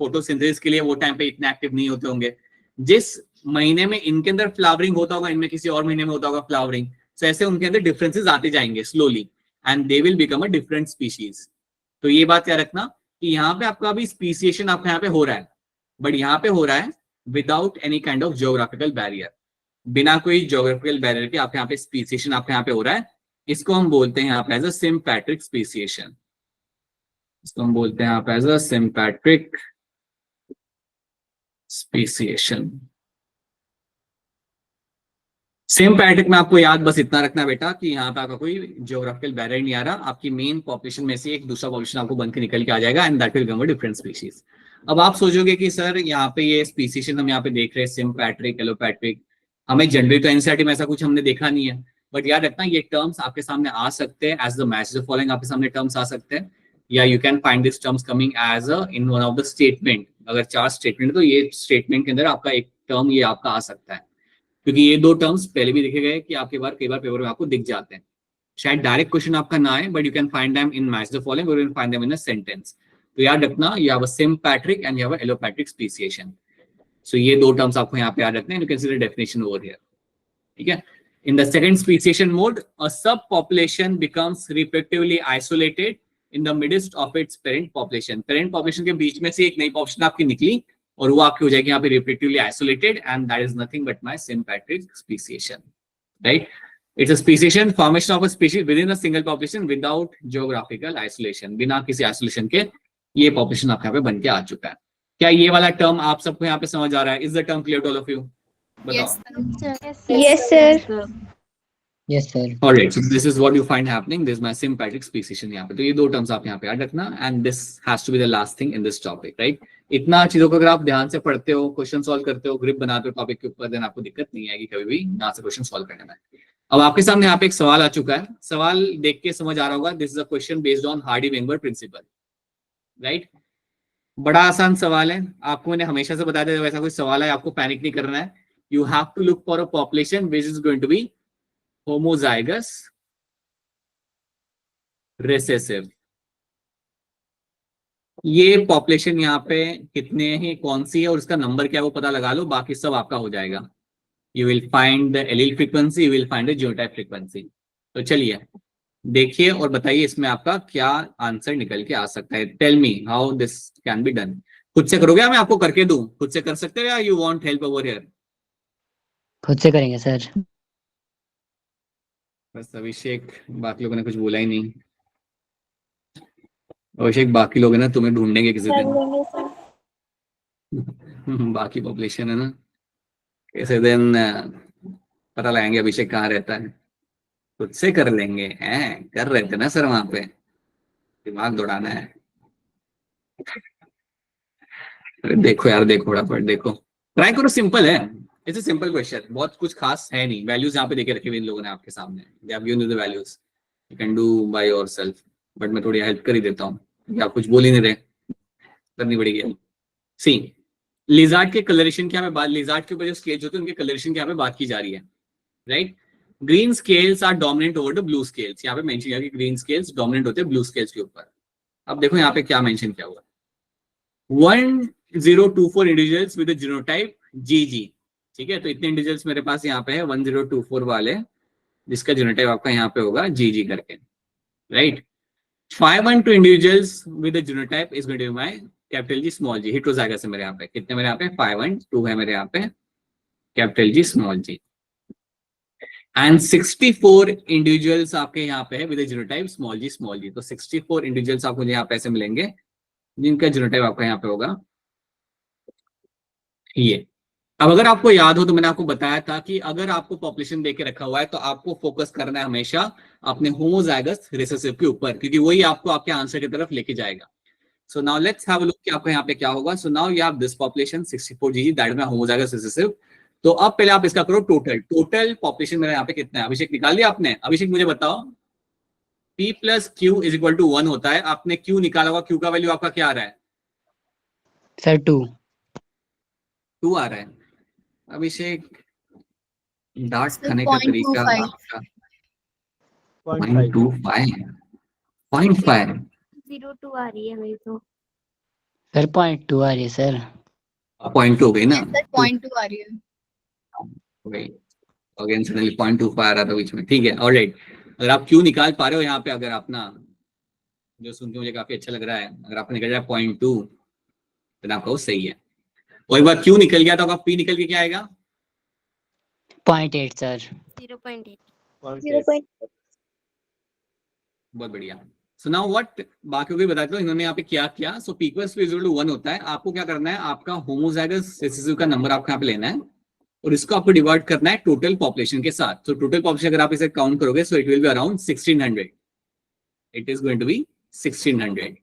फोटोसिंथेसिस के लिए, वो टाइम पे इतने एक्टिव नहीं होते होंगे. जिस महीने में इनके अंदर फ्लावरिंग होता होगा, इनमें किसी और महीने में होता होगा फ्लावरिंग, तो ऐसे उनके अंदर डिफरेंसेस आते जाएंगे slowly, and they will become a different species. तो ये बात याद रखना कि यहाँ पे आपका अभी स्पीसिएशन आपका यहाँ पे हो रहा है, बट यहाँ पे हो रहा है without any kind of geographical barrier. बिना कोई ज्योग्राफिकल बैरियर के आपके यहाँ पे स्पीसिएशन आपके यहाँ पे हो रहा है. इसको हम बोलते हैं यहाँ पे एज अ सिम्पैट्रिक स्पीसिएशन. इसको हम बोलते हैं यहाँ पे as a sympatric speciation. Sympatric में आपको याद बस इतना रखना बेटा कि यहाँ पे आपका कोई ज्योग्राफिकल बैरियर नहीं आ रहा, आपकी मेन पॉपुलेशन में से एक दूसरा पॉपुलेशन आपको बन के निकल के आ जाएगा, and that will become a different species. अब आप सोचोगे कि सर यहाँ पे ये स्पीसीशन हम यहाँ पे देख रहे हैं सिम्पैट्रिक, एलोपैट्रिक, हमें जनरली तो एनसीईआरटी में ऐसा कुछ हमने देखा नहीं है, बट याद रखना ये टर्म्स आपके सामने आ सकते हैं as the match the following. आपके सामने टर्म्स आ सकते हैं, या you can find this terms coming as a in one of the statement. अगर 4 स्टेटमेंट तो ये स्टेटमेंट के अंदर आपका एक टर्म ये आपका आ सकता है, क्योंकि ये 2 टर्म्स पहले भी देखे गए कि आपके कई बार पेपर में आपको दिख जाते हैं. शायद डायरेक्ट क्वेश्चन आपका ना आए, but you can find them in match the following और you can find them in a sentence. तो याद रखना you have a sympatric and you have a allopatric speciation. So ये 2 टर्म्स आपको यहाँ पे याद रखना है. You can see the definition over here, ठीक है. In the second speciation mode, a subpopulation becomes reproductively isolated in the midst of its parent population. Parent population के बीच में से एक नई population आपकी निकली और वो आपकी हो जाएगी यहाँ पे reproductively isolated, and that is nothing but my sympatric speciation, right? It's a speciation, formation of a species within a single population without geographical isolation. बिना किसी isolation के ये population आपके यहाँ पे बन के आ चुका है. क्या ये वाला term आप सबको यहाँ पे समझ आ रहा है? Is the term clear to all of you? Yes, Yes, sir. Yes, sir. Alright, so this is what you find happening. This is my sympatric speciation यहाँ पे. तो ये 2 terms आप यहाँ पे याद रखना, and this has to be the last thing in this topic, right? इतना चीजों को अगर आप ध्यान से पढ़ते हो, क्वेश्चन सॉल्व करते हो, ग्रिप बनाते हो टॉपिक के ऊपर, देन आपको दिक्कत नहीं आएगी कभी भी यहाँ से क्वेश्चन सॉल्व करने में. अब आपके सामने यहाँ पे एक सवाल आ चुका है. सवाल देख के समझ आ रहा होगा, this is a question based on Hardy Weinberg principle, right? बड़ा आसान सवाल है. आपको मैंने हमेशा से बताया था, वैसा कोई सवाल है आपको पैनिक नहीं करना है. You have to look for a population which is going to be homozygous recessive. ये पॉपुलेशन यहाँ पे कितने हैं, कौन सी है और उसका नंबर क्या है वो पता लगा लो, बाकी सब आपका हो जाएगा. You will find the allele frequency, you will find the genotype frequency. तो चलिए देखिए और बताइए इसमें आपका क्या आंसर निकल के आ सकता है. Tell me how this can be done. खुद से करोगे या मैं आपको करके दूं? खुद से कर सकते हो या you want help over here? खुद से करेंगे सर. बस अभिषेक, बाकी लोगों ने कुछ बोला ही नहीं. अभिषेक बाकी लोग है ना तुम्हें ढूंढेंगे किसी कर दिन। लेंगे सर। बाकी पॉपुलेशन है ना, किसी दिन पता लगाएंगे अभिषेक कहाँ रहता है, खुद से कर लेंगे हैं, कर रहे थे ना सर वहां पे, दिमाग दौड़ाना है। अरे देखो यार, देखो फटाफट देखो, ट्राई करो, सिंपल है, इट्स अ सिंपल क्वेश्चन, बहुत कुछ खास है नहीं। वैल्यूज यहाँ पे देके रखे हुए इन लोगों ने आपके सामने, they have given you the values, you can do by yourself, but मैं थोड़ी हेल्प कर ही देता हूँ क्योंकि आप कुछ बोल ही नहीं रहे, करनी पड़ेगी। सी, लिजार्ड के कलरेशन की यहाँ पे बात, लिजार्ड के ऊपर जो स्केल्स होते हैं उनके कलरेशन की यहाँ पे बात की जा रही है, right. Green scales are dominant over the blue scales, यहाँ पे मेंशन किया कि ग्रीन स्केल्स डोमिनेंट होते हैं ब्लू स्केल्स के ऊपर। अब देखो यहाँ पे क्या मेंशन किया हुआ, 1024 इंडिविजुअल्स विद जीनोटाइप जीजी, ठीक है, तो इतने इंडिविजुअल्स मेरे पास यहाँ पे है 1024 वाले, जिसका जीनोटाइप आपका यहाँ पे होगा जीजी करके, right. 512 individuals with genotype is going to be my capital G small G, heterozygous है मेरे यहाँ पे, कितने मेरे यहाँ पे 512 है मेरे यहाँ पे, capital G small G, and 64 individuals आपके यहाँ पे है विद जीनोटाइप स्मॉल जी, तो 64 इंडिविजुअल्स आपको यहाँ पे ऐसे मिलेंगे जिनका जीनोटाइप आपका यहाँ पे होगा ये। अब अगर आपको याद हो तो मैंने आपको बताया था कि अगर आपको पॉपुलेशन देके रखा हुआ है तो आपको फोकस करना है हमेशा अपने होमोजाइगस रिसेसिव के ऊपर, क्योंकि वही आपको आपके आंसर की तरफ लेके जाएगा। So now let's have a look कि आपको यहाँ पे क्या होगा। सो now you have this population 64 जीजी, that is my homozygous recessive. तो अब पहले आप इसका करो टोटल पॉपुलेशन मेरा यहाँ पे कितना है। अभिषेक निकाल लिया आपने? अभिषेक मुझे बताओ, P plus Q is equal to 1 होता है, आपने क्यू निकाला होगा, क्यू का वैल्यू आपका क्या आ रहा है सर 2। 2 आ रहा है। अभिषेक डांट Sir, खाने का तरीका 0.25. आपका 0.25 02 आ रही है मेरी तो। सर 0.2 आ रही है सर। पॉइंट हो गई ना, Yes, sir, 0.2 आ रही है। वही अगेन सडनली 0.25 आ रहा था बीच में, ठीक है, ऑलराइट। अगर आप क्यू निकाल पा रहे हो यहाँ पे, अगर आप ना, जो सुन के मुझे काफी अच्छा लग रहा है, अगर आपने निकल जाए 0.2 तो आपका वो सही है। और एक बार क्यू निकल गया तो आपका पी निकल के क्या आएगा? 0.8 सर। 0.8. 0.8। बहुत बढ़िया। सो नाउ व्हाट, बाकियों को बताते हो इन्होंने यहाँ पे क्या किया। सो पी इक्वल्स टू 1 होता है, आपको क्या करना है, आपका होमोजाइगस रिसेसिव का नंबर आपको यहाँ पे लेना है और इसको आपको डिवाइड करना है टोटल पॉपुलेशन के साथ। तो टोटल पॉपुलेशन अगर आप इसे काउंट करोगे so it will be around 1600, it is going to be 1600,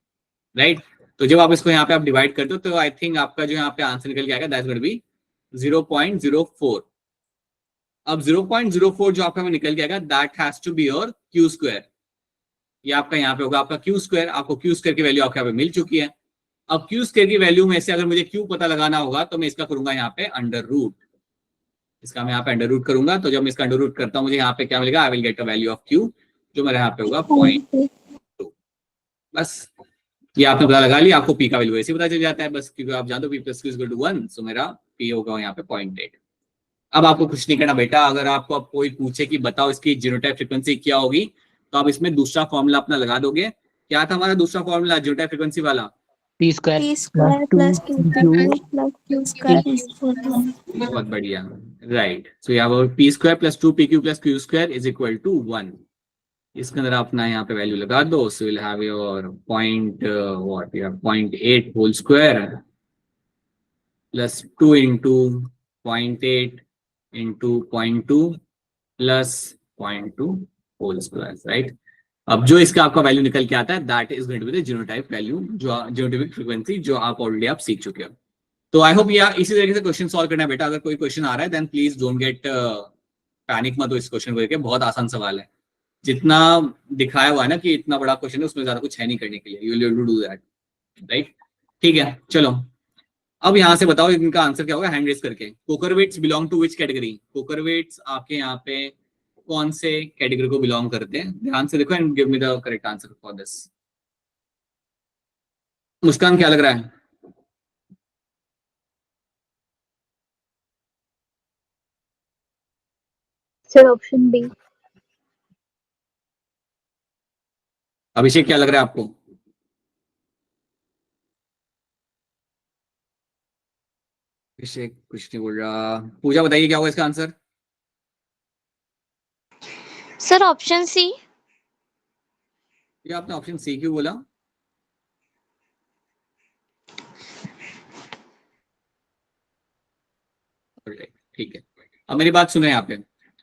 right. तो जब आप इसको यहाँ पे आप डिवाइड करते हो तो आई थिंक आपका जो यहाँ पे आंसर निकल के आएगा दैट्स गोइंग टू बी 0.04। अब 0.04 जो आपका निकल के आएगा that has to be your Q square, ये आपका यहाँ पे होगा आपका क्यू स्क्वायर। आपको क्यू स्क्वायर की वैल्यू आपके यहाँ पे मिल चुकी है। अब क्यू स्क्वायर की वैल्यू में से अगर मुझे क्यू पता लगाना होगा तो मैं इसका करूंगा यहाँ पे अंडर रूट, इसका मैं यहाँ पे अंडर रूट करूंगा। तो जब मैं इसका अंडर रूट करता हूँ मुझे यहाँ पे क्या मिलेगा, I will get a value of Q जो मेरे यहाँ पे होगा 0.2। बस ये आपने पता लगा लिया, आपको पी का वैल्यू ऐसे पता चल जाता है बस, क्योंकि आप जानते हो P plus Q is equal to 1, so मेरा पी होगा यहाँ पे 0.8। अब आपको कुछ नहीं करना बेटा, अगर आपको अब कोई पूछे कि बताओ इसकी जीनोटाइप फ्रीक्वेंसी क्या होगी तो आप इसमें दूसरा फॉर्मूला अपना लगा दोगे। क्या था हमारा दूसरा फॉर्मूला जीनोटाइप फ्रीक्वेंसी वाला? P square P square plus 2P plus Q square is equal to 1. बहुत बढ़िया, राइट। सो यहाँ P square plus 2PQ plus Q square is equal to 1। इसके अंदर अपना यहाँ पे वैल्यू लगा दो, so will have your point what you have 0.8 whole square plus 2 into 0.8 into 0.2 plus 0.2 whole square, right. अब जो इसका आपका वैल्यू निकल के आता है that is going to be the genotype value, जो जीनोटाइपिक फ्रीक्वेंसी जो आप ऑलरेडी आप सीख चुके हो। तो आई होप यार इसी तरीके से क्वेश्चन सॉल्व करना है बेटा। अगर कोई क्वेश्चन आ रहा है then please don't get panic मत हो इस क्वेश्चन को लेकर, बहुत आसान सवाल है। जितना दिखाया हुआ है ना कि इतना बड़ा क्वेश्चन है उसमें ज्यादा कुछ है नहीं करने के लिए, you will do that, right. ठीक है चलो, अब यहां से बताओ इनका आंसर क्या होगा हैंड रेज करके। कोकरवेट्स बिलोंग टू विच कैटेगरी? कोकरवेट्स आपके यहाँ पे कौन से कैटेगरी को बिलोंग करते हैं? ध्यान से देखो and give me the correct answer for this. Muskan क्या लग रहा है? Sir, option B. अभिषेक क्या लग रहा है आपको? अभिषेक कुछ नहीं बोल रहा। पूजा बताइए क्या होगा इसका आंसर? Sir, option C. ये आपने ऑप्शन सी क्यों बोला? ठीक है, अब मेरी बात सुनो यहाँ पे।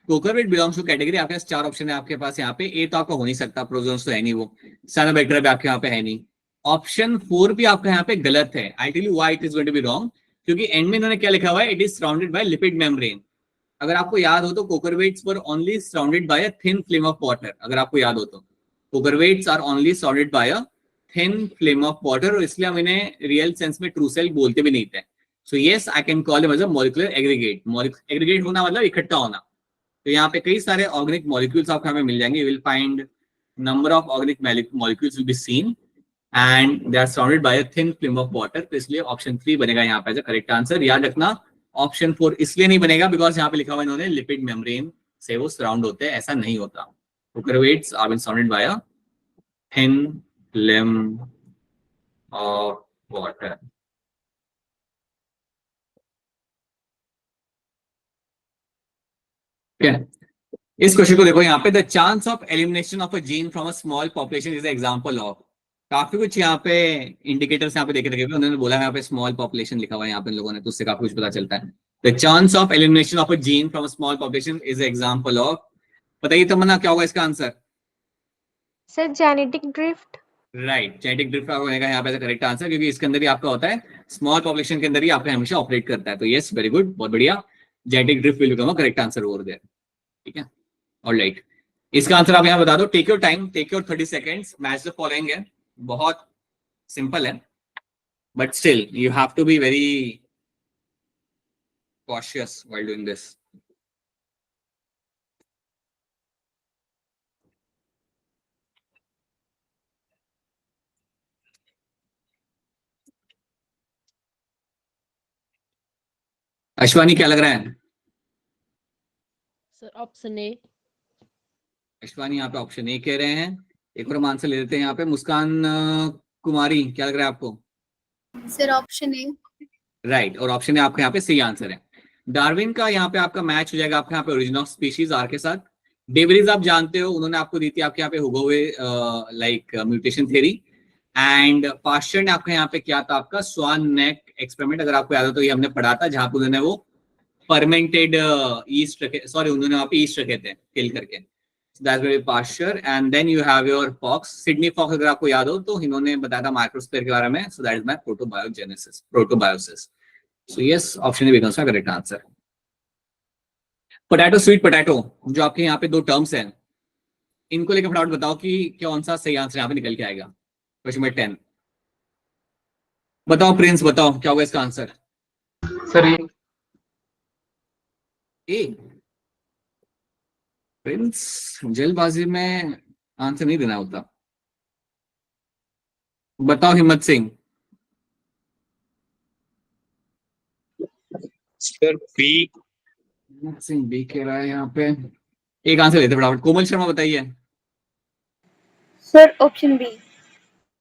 कोकरवेट बिलोंग्स टू कैटेगरी, आपके पास 4 ऑप्शन है आपके पास यहाँ पे। ए तो आपका हो नहीं सकता, प्रोजोन्स तो है नहीं, वो साइनोबैक्टीरिया भी आपके यहाँ पे है नहीं। ऑप्शन 4 भी आपका यहाँ पे गलत है। I tell you why it is going to be wrong, क्योंकि एंड में इन्होंने क्या लिखा हुआ है, it is surrounded by lipid membrane. अगर आपको याद हो तो coacervates were only surrounded by a thin film of water, अगर आपको याद हो तो coacervates are only surrounded by a thin film of water, और इसलिए हम इन्हें रियल सेंस में ट्रू सेल बोलते भी नहीं थे। So yes, I can call them as a molecular aggregate. Aggregate होना मतलब इकट्ठा होना। तो यहाँ पे कई सारे ऑर्गेनिक मॉलिक्यूल्स आपको हमें मिल जाएंगे। You will find number of organic molecules will be seen and they are surrounded by a thin film of water. तो इसलिए ऑप्शन 3 बनेगा यहाँ पे एज अ करेक्ट आंसर। याद रखना, ऑप्शन 4 इसलिए नहीं बनेगा बिकॉज यहाँ पे लिखा हुआ इन्होंने लिपिड मेम्ब्रेन से वो सराउंड होते हैं, ऐसा नहीं होता। Coacervates are been surrounded by a thin film of water. इस क्वेश्चन को देखो यहाँ पे, the chance of elimination of a gene from a small population is example of. काफी कुछ यहाँ पे इंडिकेटर्स यहाँ पे देखे रखे, उन्होंने बोला यहाँ पे स्मॉल पॉपुलेशन लिखा हुआ है यहाँ पे लोगों ने, तो उससे काफी कुछ पता चलता है। The chance of elimination of a gene from a small population is example of. बताइए तमन्ना, क्या होगा इसका answer? Sir genetic drift. Right, genetic drift होने का यहाँ पे करेक्ट आंसर, क्योंकि इसके अंदर ही आपका होता है, स्मॉल पॉपुलेशन के अंदर ही आपका हमेशा ऑपरेट करता है। तो यस, वेरी गुड, बहुत बढ़िया, genetic drift will become a correct answer over there. ठीक है, ऑलराइट, इसका आंसर आप यहाँ बता दो। Take your time, take your 30 seconds. Match the following है, बहुत सिंपल है, but still you have to be very cautious while doing this. Ashwani, क्या लग रहा है? सर ऑप्शन ए। अश्वानी यहाँ पे ऑप्शन ए कह रहे हैं। एक और हम आंसर ले लेते हैं यहाँ पे। मुस्कान कुमारी, क्या लग रहा है आपको? सर ऑप्शन ए। राइट, और ऑप्शन ए आपका यहाँ पे सही आंसर है। डार्विन का यहाँ पे आपका मैच हो जाएगा आपके यहाँ पे ओरिजिन ऑफ स्पीशीज आर के साथ। डेवरीज आप जानते हो, उन्होंने आपको दी थी आपके यहाँ पे हुगोवे like mutation theory. And Pasteur ने आपका यहाँ पे किया था आपका स्वान नेक एक्सपेरिमेंट, अगर आपको याद हो तो ये हमने पढ़ा था, जहां पे उन्होंने वो फर्मेंटेड ईस्ट रखे, सॉरी उन्होंने वहां पे ईस्ट रखे थे किल करके। That's very Pasteur, and then you have your Fox, Sydney Fox, अगर आपको याद हो तो इन्होंने बताया था माइक्रोस्फीयर के बारे में। So that is my protobiosis. So yes, option A becomes my correct answer. Potato, sweet potato, जो आपके यहाँ पे दो टर्म्स हैं, इनको लेकर फटाफट बताओ कि कौन सा सही आंसर यहाँ पे निकल के आएगा। क्वेश्चन नंबर 10 बताओ, प्रिंस बताओ क्या होगा इसका आंसर? सर ए। प्रिंस, जल्दबाजी में आंसर नहीं देना होता। बताओ हिम्मत सिंह। Sir B. हिम्मत सिंह बी कह रहा है यहाँ पे। एक आंसर लेते फटाफट। कोमल शर्मा बताइए। Sir option B.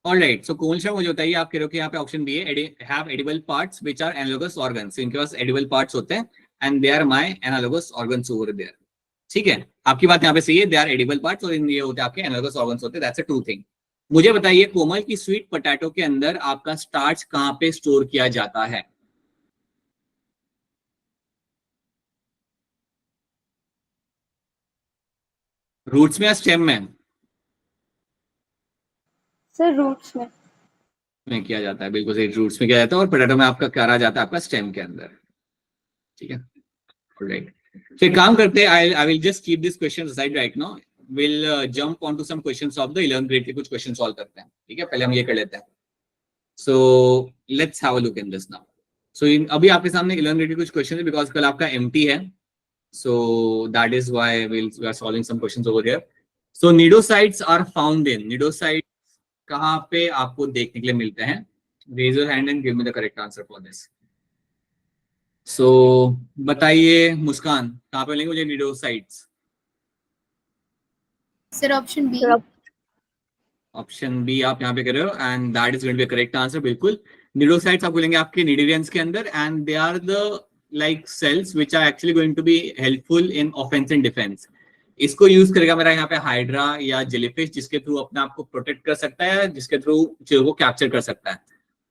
Alright, so Komal Sharma मुझे बताइए, आप कह रहे हो कि यहाँ पे ऑप्शन बी है, have edible parts which are analogous organs. इनके पास एडिबल पार्ट्स होते हैं and they are my analogous organs over there. ठीक है, आपकी बात यहाँ पे सही है, दे आर एडिबल पार्ट्स और इन ये होते हैं आपके एनालोगस ऑर्गन्स होते हैं। That's a true thing. मुझे बताइए कोमल की स्वीट पोटैटो के अंदर आपका स्टार्च कहाँ पे स्टोर किया जाता है? रूट्स में या स्टेम में? सर रूट्स में किया जाता है, बिल्कुल सही, रूट्स में किया जाता है। और पोटैटो में आपका क्या रहा जाता है? आपका स्टेम के अंदर। ठीक है, ऑलराइट, तो एक काम करते हैं, I will just keep this question aside right now. Will jump on to some questions of the 11th grade के कुछ क्वेश्चन सॉल्व करते हैं। ठीक है, पहले हम ये कर लेते हैं। So let's have a look in this now. So अभी आपके सामने 11th ग्रेड के कुछ क्वेश्चन है, बिकॉज कल आपका एमटी है, so that is why we are solving some questions over here. So cnidocytes are found in, cnidocyte कहाँ पे आपको देखने के लिए मिलते हैं? Raise your hand and give me the correct answer for this. So बताइए मुस्कान, कहाँ पे मिलेंगे मुझे cnidocytes? Sir option B. Option B आप यहाँ पे कर रहे हो and that is going to be correct answer. बिल्कुल, निडोसाइट्स आपको मिलेंगे आपके निडीरियंस के अंदर and they are the like cells which are actually going to be helpful in offence and defence. इसको यूज करेगा मेरा यहाँ पे हाइड्रा या जेलीफिश, जिसके थ्रू अपने आप को प्रोटेक्ट कर सकता है, जिसके थ्रू चीजों को कैप्चर कर सकता है।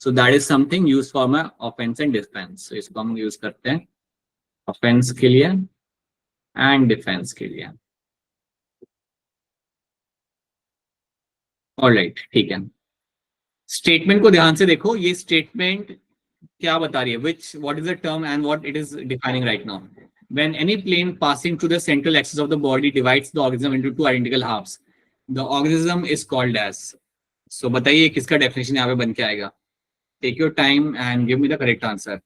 So that is something use for my offence and defence. इसको हम यूज करते हैं ऑफेंस के लिए एंड डिफेंस के लिए। ऑलराइट, ठीक है। स्टेटमेंट को ध्यान से देखो, ये स्टेटमेंट क्या बता रही है, विच what is the term and what it is defining right now. When any plane passing through the central axis of the body divides the organism into two identical halves, the organism is called as. So बताइए किसका definition यहाँ पे बन के आएगा। Take your time and give me the correct answer.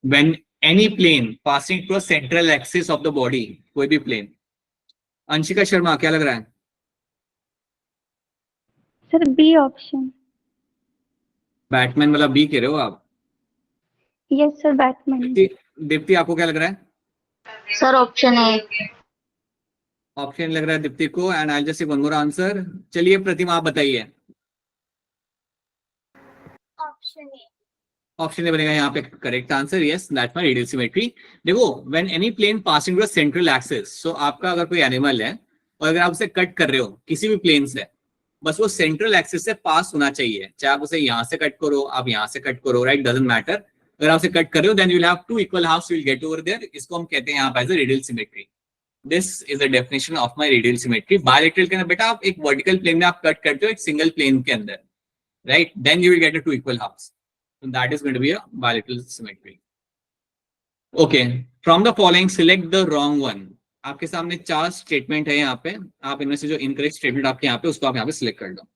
When any plane passing through a central axis of the body, कोई भी plane। Anshika Sharma क्या लग रहा है? Sir B option. बैटमैन वाला बी कह रहे हो आप? Yes sir Batman. दीप्ति आपको क्या लग रहा है? सर ऑप्शन ए। ऑप्शन लग रहा है दीप्ति को, and I just one more answer. चलिए प्रतिमा आप बताइए। Option A. ऑप्शन ए बनेगा यहाँ पे correct answer. Yes, that's my radial symmetry. देखो, when any plane passing through central axis, so आपका अगर कोई एनिमल है और अगर आप उसे कट कर रहे हो किसी भी प्लेन से, बस वो सेंट्रल एक्सिस से पास होना चाहिए। चाहे आप उसे यहाँ से कट करो, आप यहाँ से कट करो, राइट, डजंट मैटर। अगर आप उसे कट कर रहे हो then you will have two equal halves, you will get over there. इसको हम कहते हैं यहाँ पे as a radial symmetry. This is the definition of my radial symmetry. Bilateral के अंदर बेटा आप एक वर्टिकल प्लेन में आप कट करते हो एक सिंगल प्लेन के अंदर, right, then you will get two equal halves. So that is going to be a bilateral symmetry. Okay, from the following select the wrong one. आपके सामने 4 स्टेटमेंट है यहाँ पे, आप इनमें से जो इनकरेक्ट स्टेटमेंट आपके यहाँ पे उसको आप यहाँ पे सिलेक्ट कर दो।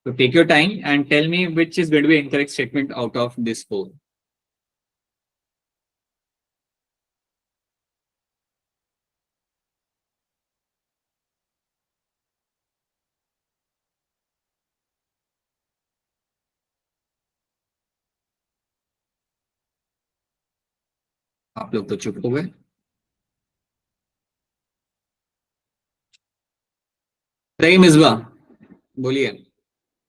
So take your time and tell me which is going to be incorrect statement out of this 4. आप लोग तो चुप हो गए। रही मिसबा, बोलिए।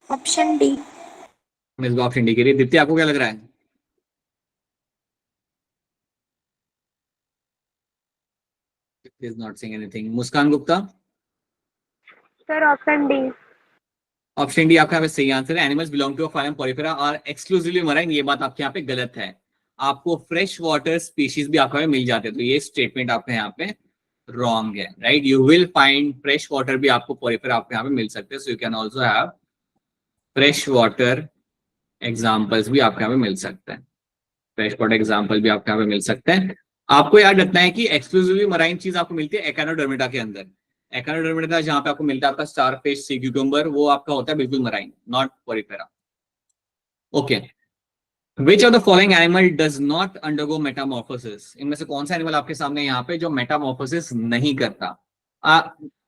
Option D. Misbah option D के लिए। दीप्ति आपको क्या लग रहा है? Is not saying anything. Muskan Gupta? Sir option D. Option D आपका यहाँ पे सही आंसर है। Animals belong to a phylum Porifera are exclusively marine. ये बात आपके यहाँ पे गलत है। आपको फ्रेश वाटर स्पीशीज भी आपको मिल जाते हैं, तो ये स्टेटमेंट आपके यहाँ पे रॉन्ग है, right. You will find fresh water भी आपको पॉलीफेरा आपके यहाँ पे मिल सकते हैं। सो you can also have fresh water examples भी आपके यहाँ पे मिल सकते हैं। फ्रेश वाटर एग्जाम्पल भी आपके यहाँ पे मिल सकते हैं। आपको याद रखना है कि एक्सक्लूसिवली मराइन चीज आपको मिलती है एकानोडर्मिटा के अंदर। एकानोडर्मिटा जहां पे आपको मिलता है आपका स्टारफिश, सी क्यूकम्बर, वो आपका होता है बिल्कुल marine, not Porifera. Okay, which of the following animal does not undergo Metamorphosis. इनमें से कौन सा एनिमल आपके सामने यहाँ पे जो मेटामॉर्फोसिस नहीं करता।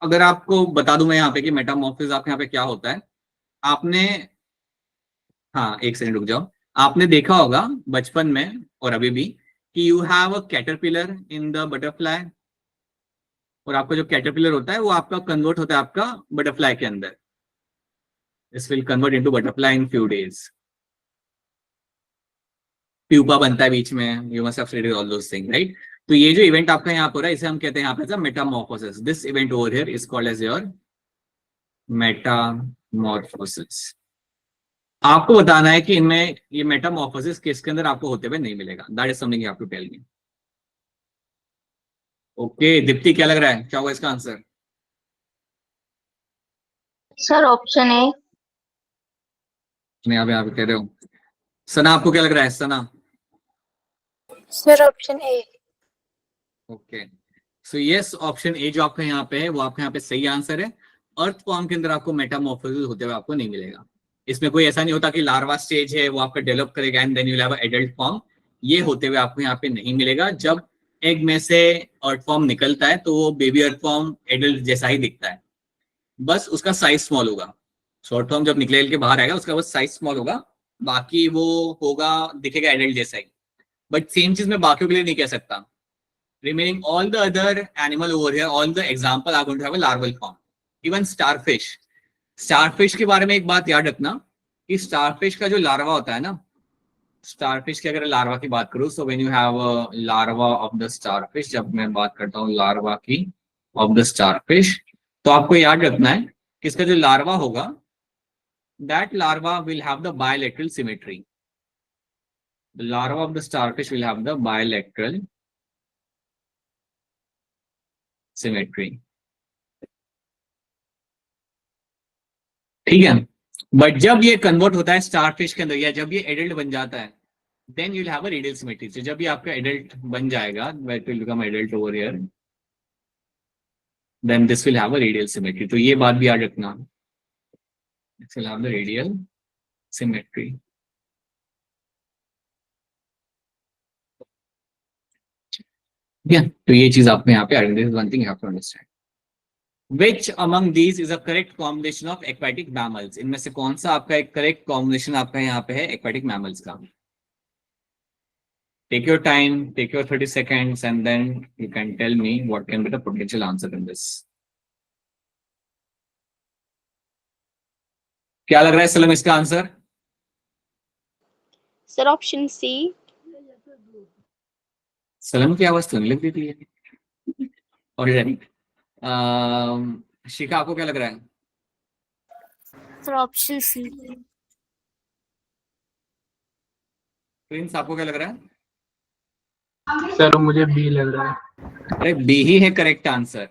अगर आपको बता दूं मैं यहाँ पे कि मेटामॉर्फोसिस आपके यहाँ पे क्या होता है, आपने, हाँ एक सेकंड रुक जाओ, आपने देखा होगा बचपन में और अभी भी कि you have a caterpillar in the butterfly, और आपका जो कैटरपिलर होता है वो आपका कन्वर्ट होता है आपका बटरफ्लाई के अंदर। This will convert into butterfly in few days. Pupa बनता है बीच में, you must have studied all those things, right. तो ये जो इवेंट आपका यहाँ पर है इसे हम कहते हैं यहाँ पे metamorphosis. This event over here is called as your metamorphosis. आपको बताना है कि इनमें ये मेटामॉर्फोसिस किसके अंदर आपको होते हुए नहीं मिलेगा। That is something you have to tell me. Okay, Deepti क्या लग रहा है, क्या होगा इसका आंसर? Sir option A. नहीं, आप यहाँ पे कह रहे हो। सना आपको क्या लग रहा है? Sana? Sir option A. Okay, so yes, option A जो आपका यहाँ पे है वो आपका यहाँ पे सही आंसर है। अर्थ फॉर्म के अंदर आपको मेटामॉर्फोसिस होते हुए आपको नहीं मिलेगा। इसमें कोई ऐसा नहीं होता कि लार्वा स्टेज है वो आपका डेवलप करेगा and then you will have adult form. ये होते हुए आपको यहाँ पे नहीं मिलेगा। जब एग में से अर्थ फॉर्म निकलता है तो वो बेबी अर्थ फॉर्म एडल्ट जैसा ही दिखता है, बस उसका साइज स्मॉल होगा। शॉर्ट फॉर्म जब निकल के बाहर आएगा उसका बस साइज स्मॉल होगा, बाकी वो होगा, दिखेगा एडल्ट जैसा ही। बट सेम चीज मैं बाकियों के लिए नहीं कह सकता। Remaining all the other animal over here, all the example are going to have a larval form. Even starfish, starfish के बारे में एक बात याद रखना कि स्टारफिश का जो लार्वा होता है ना, स्टारफिश की अगर लार्वा की बात करूं, सो when you have a larva of the starfish, जब मैं बात करता हूं लार्वा की ऑफ द स्टारफिश, तो आपको याद रखना है कि इसका जो लार्वा होगा, that larva will have the bilateral symmetry. The larva of the starfish will have the bilateral symmetry. ठीक है, बट जब ये कन्वर्ट होता है स्टारफिश के अंदर या जब ये एडल्ट बन जाता है, then you will have a radial symmetry. तो जब ये आपका एडल्ट बन जाएगा, it will become adult over here, then this will have a radial symmetry. तो ये बात भी याद रखना, this will have the radial symmetry. तो ये चीज आपको यहाँ पे one thing you have to understand. Which among these is a correct combination of aquatic mammals? इनमें से कौन सा आपका एक करेक्ट कॉम्बिनेशन आपका यहाँ पे है aquatic mammals का? Take your time, take your 30 seconds, and then you can tell me what can be the potential answer in this. क्या लग रहा है सलम इसका आंसर? Sir, option C. सलम की आवाज तो नहीं लग रही थी. और शिखा आपको क्या लग रहा है? Sir, option C. प्रिंस आपको क्या लग रहा है? सर मुझे बी लग रहा है. अरे बी ही है correct answer.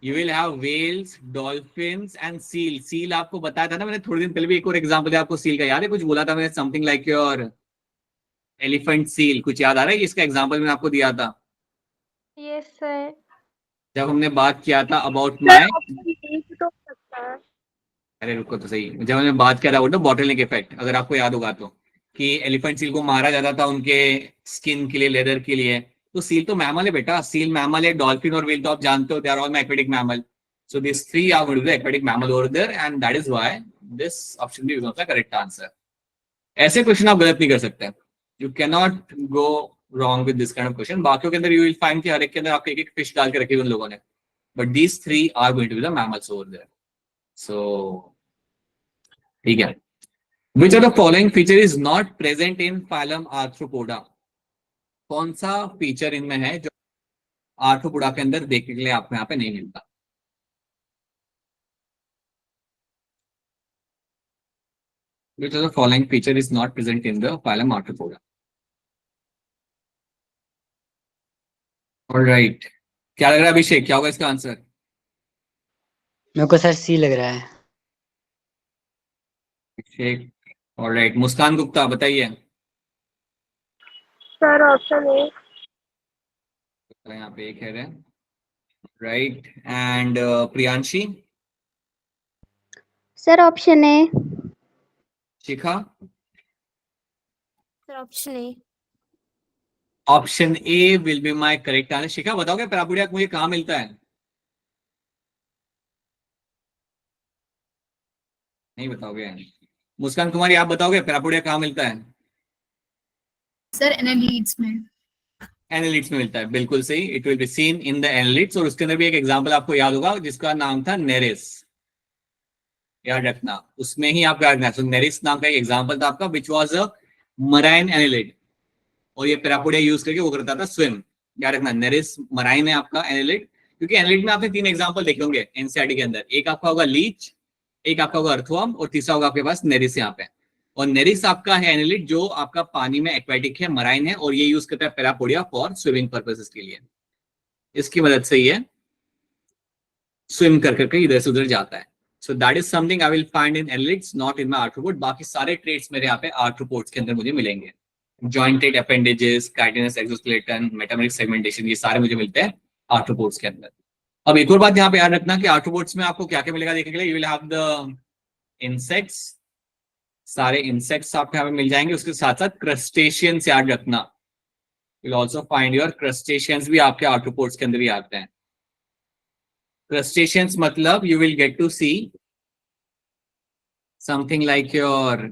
You will have whales, dolphins and seal. Seal आपको बताया था ना मैंने थोड़े दिन पहले भी, एक और एग्जांपल है आपको सील का, याद है? कुछ बोला था मैंने, something like your elephant seal. कुछ याद आ रहा है? इसका एग्जांपल मैंने आपको दिया था Yes, sir. जब हमने बात किया था अबाउट माय, अरे रुको तो सही, जब हमने बात किया था अबाउट द बॉटलनेक इफेक्ट, अगर आपको याद होगा तो, कि एलिफेंट सील को मारा जाता था उनके स्किन के लिए, लेदर के लिए. तो सील तो मैमल है बेटा, सील मैमल है. डॉल्फिन और व्हेल तो आप जानते हो, they are all aquatic mammal. So this three are going to be the aquatic mammal over there, and that is why this option B is the correct answer. ऐसे question आप गलत नहीं कर सकते. You can not go wrong with this kind of question. बाकियों के अंदर you will find कि हर एक के अंदर आपके एक फिश डाल के रखी उन लोगों ने, but these three are going to be the mammals over there. So ठीक है. Which of the following feature is not present in phylum Arthropoda? कौन सा फीचर इनमें है जो आर्थ्रोपोडा के अंदर देखने के लिए आपको यहाँ पे नहीं मिलता? Which of the following feature is not present in the phylum Arthropoda? All right. क्या लग रहा है अभिषेक, क्या होगा इसका आंसर? मेरे को सर सी लग रहा है. अभिषेक. All right. मुस्कान गुप्ता बताइए. Sir, option A. यहाँ पे एक है, right. And Priyanshi. Sir, option A. Shikha. Sir, option A. Option A will be my correct answer. Shikha बताओगे पैरापोडिया मुझे कहाँ मिलता है? नहीं बताओगे? मुस्कान कुमारी आप बताओगे पैरापोडिया कहाँ मिलता है? सर एनालिट्स में. एनालिट्स में मिलता है, बिल्कुल सही. It will be seen in the annelids. और उसके अंदर भी एक एग्जांपल आपको याद होगा जिसका नाम था नेरिस. याद रखना, उसमें ही आप याद रखना. तो नेरिस नाम का एक एग्जांपल था आपका, which was a marine annelid, और ये पैरापोडिया यूज करके वो करता था स्विम. याद रखना, नेरिस मराइन है आपका एनालिड. क्योंकि एनालिड में आपने 3 एग्जांपल देखे होंगे एनसीईआरटी के अंदर. एक आपका होगा लीच, एक आपका होगा अर्थवर्म, और तीसरा होगा आपके पास नेरिस यहाँ पे. और नेरिस आपका है एनालिड जो आपका पानी में एक्वेटिक है, मराइन है, और ये यूज करता है पैरापोडिया फॉर स्विमिंग पर्पसेस के लिए. इसकी मदद से ये स्विम कर करके इधर से उधर जाता है. So that is something I will find in annelids, not in my arthropod. बाकी सारे ट्रेड्स मेरे यहाँ पे आर्थ्रोपोड्स के अंदर मुझे मिलेंगे. Jointed appendages, chitinous exoskeleton, metameric segmentation, ये सारे मुझे मिलते हैं आर्थ्रोपोड्स के अंदर. अब एक और बात यहाँ पे याद रखना कि आर्थ्रोपोड्स में आपको क्या क्या मिलेगा देखने के लिए. You will have the insects, सारे इंसेक्ट्स आपको यहाँ पे मिल जाएंगे. उसके साथ साथ क्रस्टेशियंस याद रखना. You will also find your crustaceans भी आपके आर्थ्रोपोड्स के अंदर ही आते हैं. क्रस्टेशियंस मतलब you will get to see something like your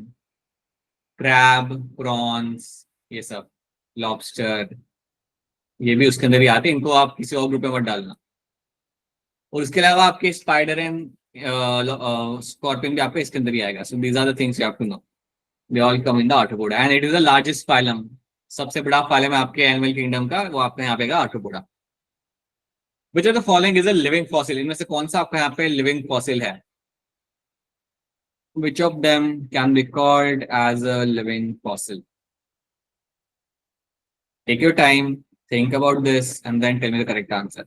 crab, prawns, ये सब, लॉबस्टर, ये भी उसके अंदर ही आते हैं. इनको आप किसी और ग्रुप में मत डालना. और उसके अलावा आपके स्पाइडर एंड स्कॉर्पियन भी आपके इसके अंदर ही आएगा. So these are the things you have to know. They all come in the Arthropoda and it is the largest phylum. सबसे बड़ा फाइलम है आपके एनिमल किंगडम का, वो आपका यहाँ पे arthropoda. Which of the following is a living fossil? इनमें से कौन सा आपका यहाँ पे लिविंग फॉसिल है? Which of them can be called as a living fossil? Take your time, think about this and then tell me the correct answer.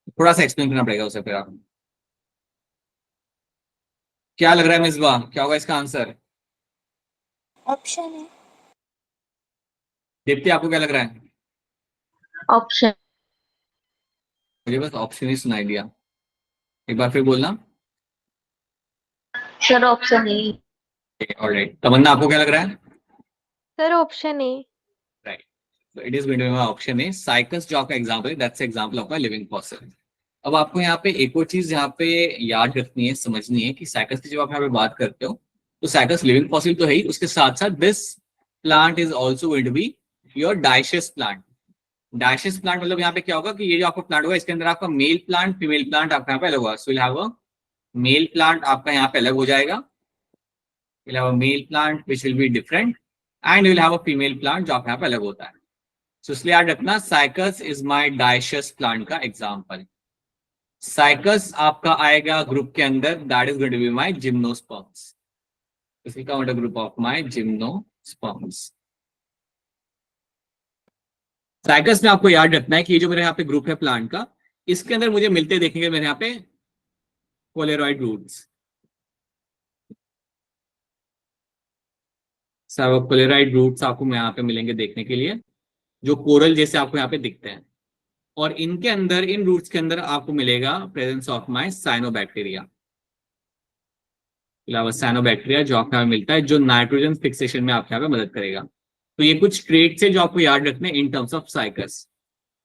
थोड़ा सा एक्सप्लेन करना पड़ेगा उसे फिर आप। क्या लग रहा है मिसबा, क्या होगा इसका आंसर? ऑप्शन है। दीप्ति आपको क्या लग रहा है? ऑप्शन। मुझे बस ऑप्शन ही सुनाई दिया, एक बार फिर बोलना। सर ऑप्शन ए। ऑलराइट, तमन्ना आपको क्या लग रहा है? Sir option A. Right, so it is going to be my option A. Cycas जो आपका एग्जाम्पल है, that's example of my living fossil. अब आपको यहाँ पे एक और चीज यहाँ पे याद रखनी है, समझनी है कि साइकस की जब आप यहाँ पे बात करते हो तो साइकस लिविंग फॉसिल तो है ही, उसके साथ साथ this plant is also going to be your dioecious plant. Dioecious plant मतलब यहाँ पे क्या होगा कि ये जो आपका प्लांट होगा इसके अंदर आपका मेल प्लांट फीमेल प्लांट आपका यहाँ पे अलग होगा। सो will have a male plant आपका यहाँ पे अलग हो जाएगा, will have a male plant which will be different and will have a female plant जो आपका यहाँ पे अलग होता है। तो इसलिए याद रखना Cycas is my dioecious plant का एग्जांपल। साइकस आपका आएगा ग्रुप के अंदर, that is going to be my gymnosperms. इसी का मतलब group of my gymnosperms. Cycas में आपको याद रखना है कि ये जो मेरे यहाँ पे ग्रुप है प्लांट का, इसके अंदर मुझे मिलते देखेंगे मेरे यहाँ पे पोलेरॉइड रूट्स। सब पोलेरॉइड रूट्स आपको यहाँ पे मिलेंगे देखने के लिए, जो कोरल जैसे आपको यहाँ पे दिखते हैं। और इनके अंदर, इन रूट्स के अंदर आपको मिलेगा presence of my cyanobacteria. Cyanobacteria जो आपको यहाँ पे मिलता है, जो नाइट्रोजन फिक्सेशन में आपके यहाँ पे मदद करेगा। तो ये कुछ ट्रेट्स है जो आपको याद रखने इन टर्म्स ऑफ साइकस।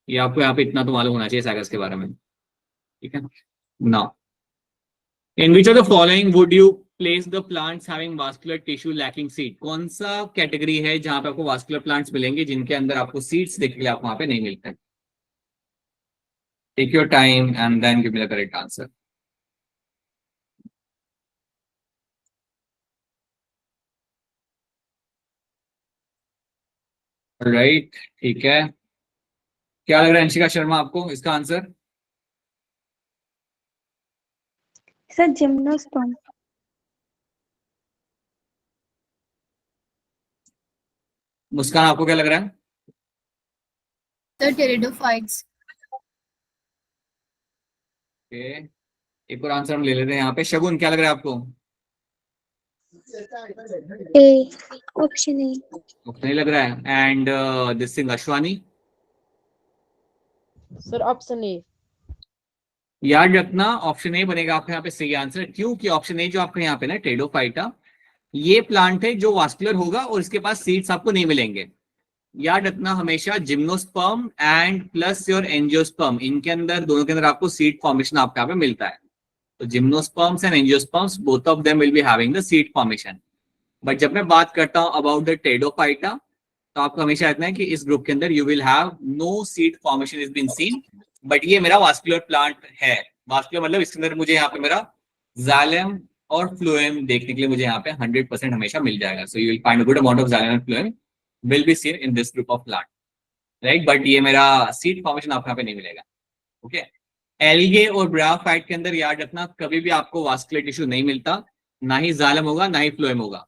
ये आपको यहाँ पे इतना तो मालूम होना चाहिए साइकस के बारे में, ठीक है। Now in which of the following would you place the plants having vascular tissue lacking seed? कौन सा कैटेगरी है जहां पे आपको वास्कुलर प्लांट्स मिलेंगे जिनके अंदर आपको सीड्स देखने के लिए आपको वहां पे नहीं मिलते? Take your time and then give me the correct answer. Right, ठीक है। क्या लग रहा है अंशिका शर्मा आपको इसका आंसर? Sir gymnosperm. मुस्कान आपको क्या लग रहा है? Sir pteridophytes. ओके, एक और आंसर हम ले लेते हैं यहाँ पे। शगुन क्या लग रहा है आपको? ए। Option A. नहीं लग रहा है। And this thing Ashwani? Sir option A. याद रखना ऑप्शन ए बनेगा आपका यहाँ पे सही आंसर। क्योंकि ऑप्शन ए जो आपका यहाँ पे ना टेरिडोफाइटा, ये प्लांट है जो वास्कुलर होगा और इसके पास सीड्स आपको नहीं मिलेंगे। याद रखना हमेशा gymnosperm and plus your angiosperm, इनके अंदर दोनों के अंदर आपको सीड फॉर्मेशन आपको यहाँ पे मिलता है। तो gymnosperms and angiosperms both of them will be having the seed formation. But जब मैं बात करता हूं अबाउट द टेरिडोफाइटा, तो आपको हमेशा रखना है कि इस ग्रुप के अंदर you will have no seed formation is been seen. But ये मेरा वास्कुलर प्लांट है। वास्कुलर मतलब इसके अंदर मुझे यहाँ पे मेरा जाइलम और फ्लोएम देखने के लिए मुझे यहाँ पे 100% हमेशा मिल जाएगा। सो you will find a good amount of xylem and phloem will be seen in this group of plant, right? But ये मेरा seed formation आपको यहाँ पे नहीं मिलेगा, okay? एल्गे और ब्रायोफाइट के अंदर याद रखना कभी भी आपको वास्कुलर टिश्यू नहीं मिलता, ना ही जाइलम होगा ना ही फ्लोएम होगा।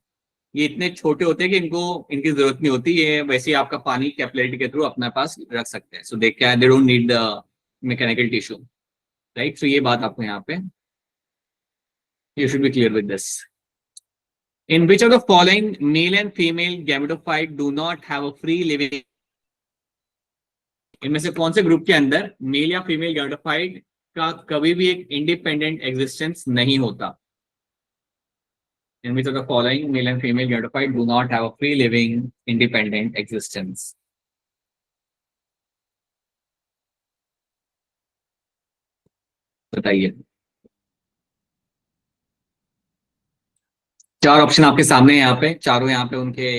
ये इतने छोटे होते हैं कि इनको इनकी जरूरत नहीं होती, ये वैसे ही आपका पानी कैपिलरी के थ्रू अपने पास रख सकते हैं। So they don't need the mechanical tissue, right? So ये बात आपको यहाँ पे you should be clear with this. In which of the following male and female gametophyte do not have a free living? इनमें से कौन से ग्रुप के अंदर मेल या फीमेल गैमेटोफाइट का कभी भी एक इंडिपेंडेंट एग्जिस्टेंस नहीं होता? In which of the following male and female gametophyte do not have a free living independent existence? बताइए। चार ऑप्शन आपके सामने हैं यहाँ पे, चारों यहाँ पे उनके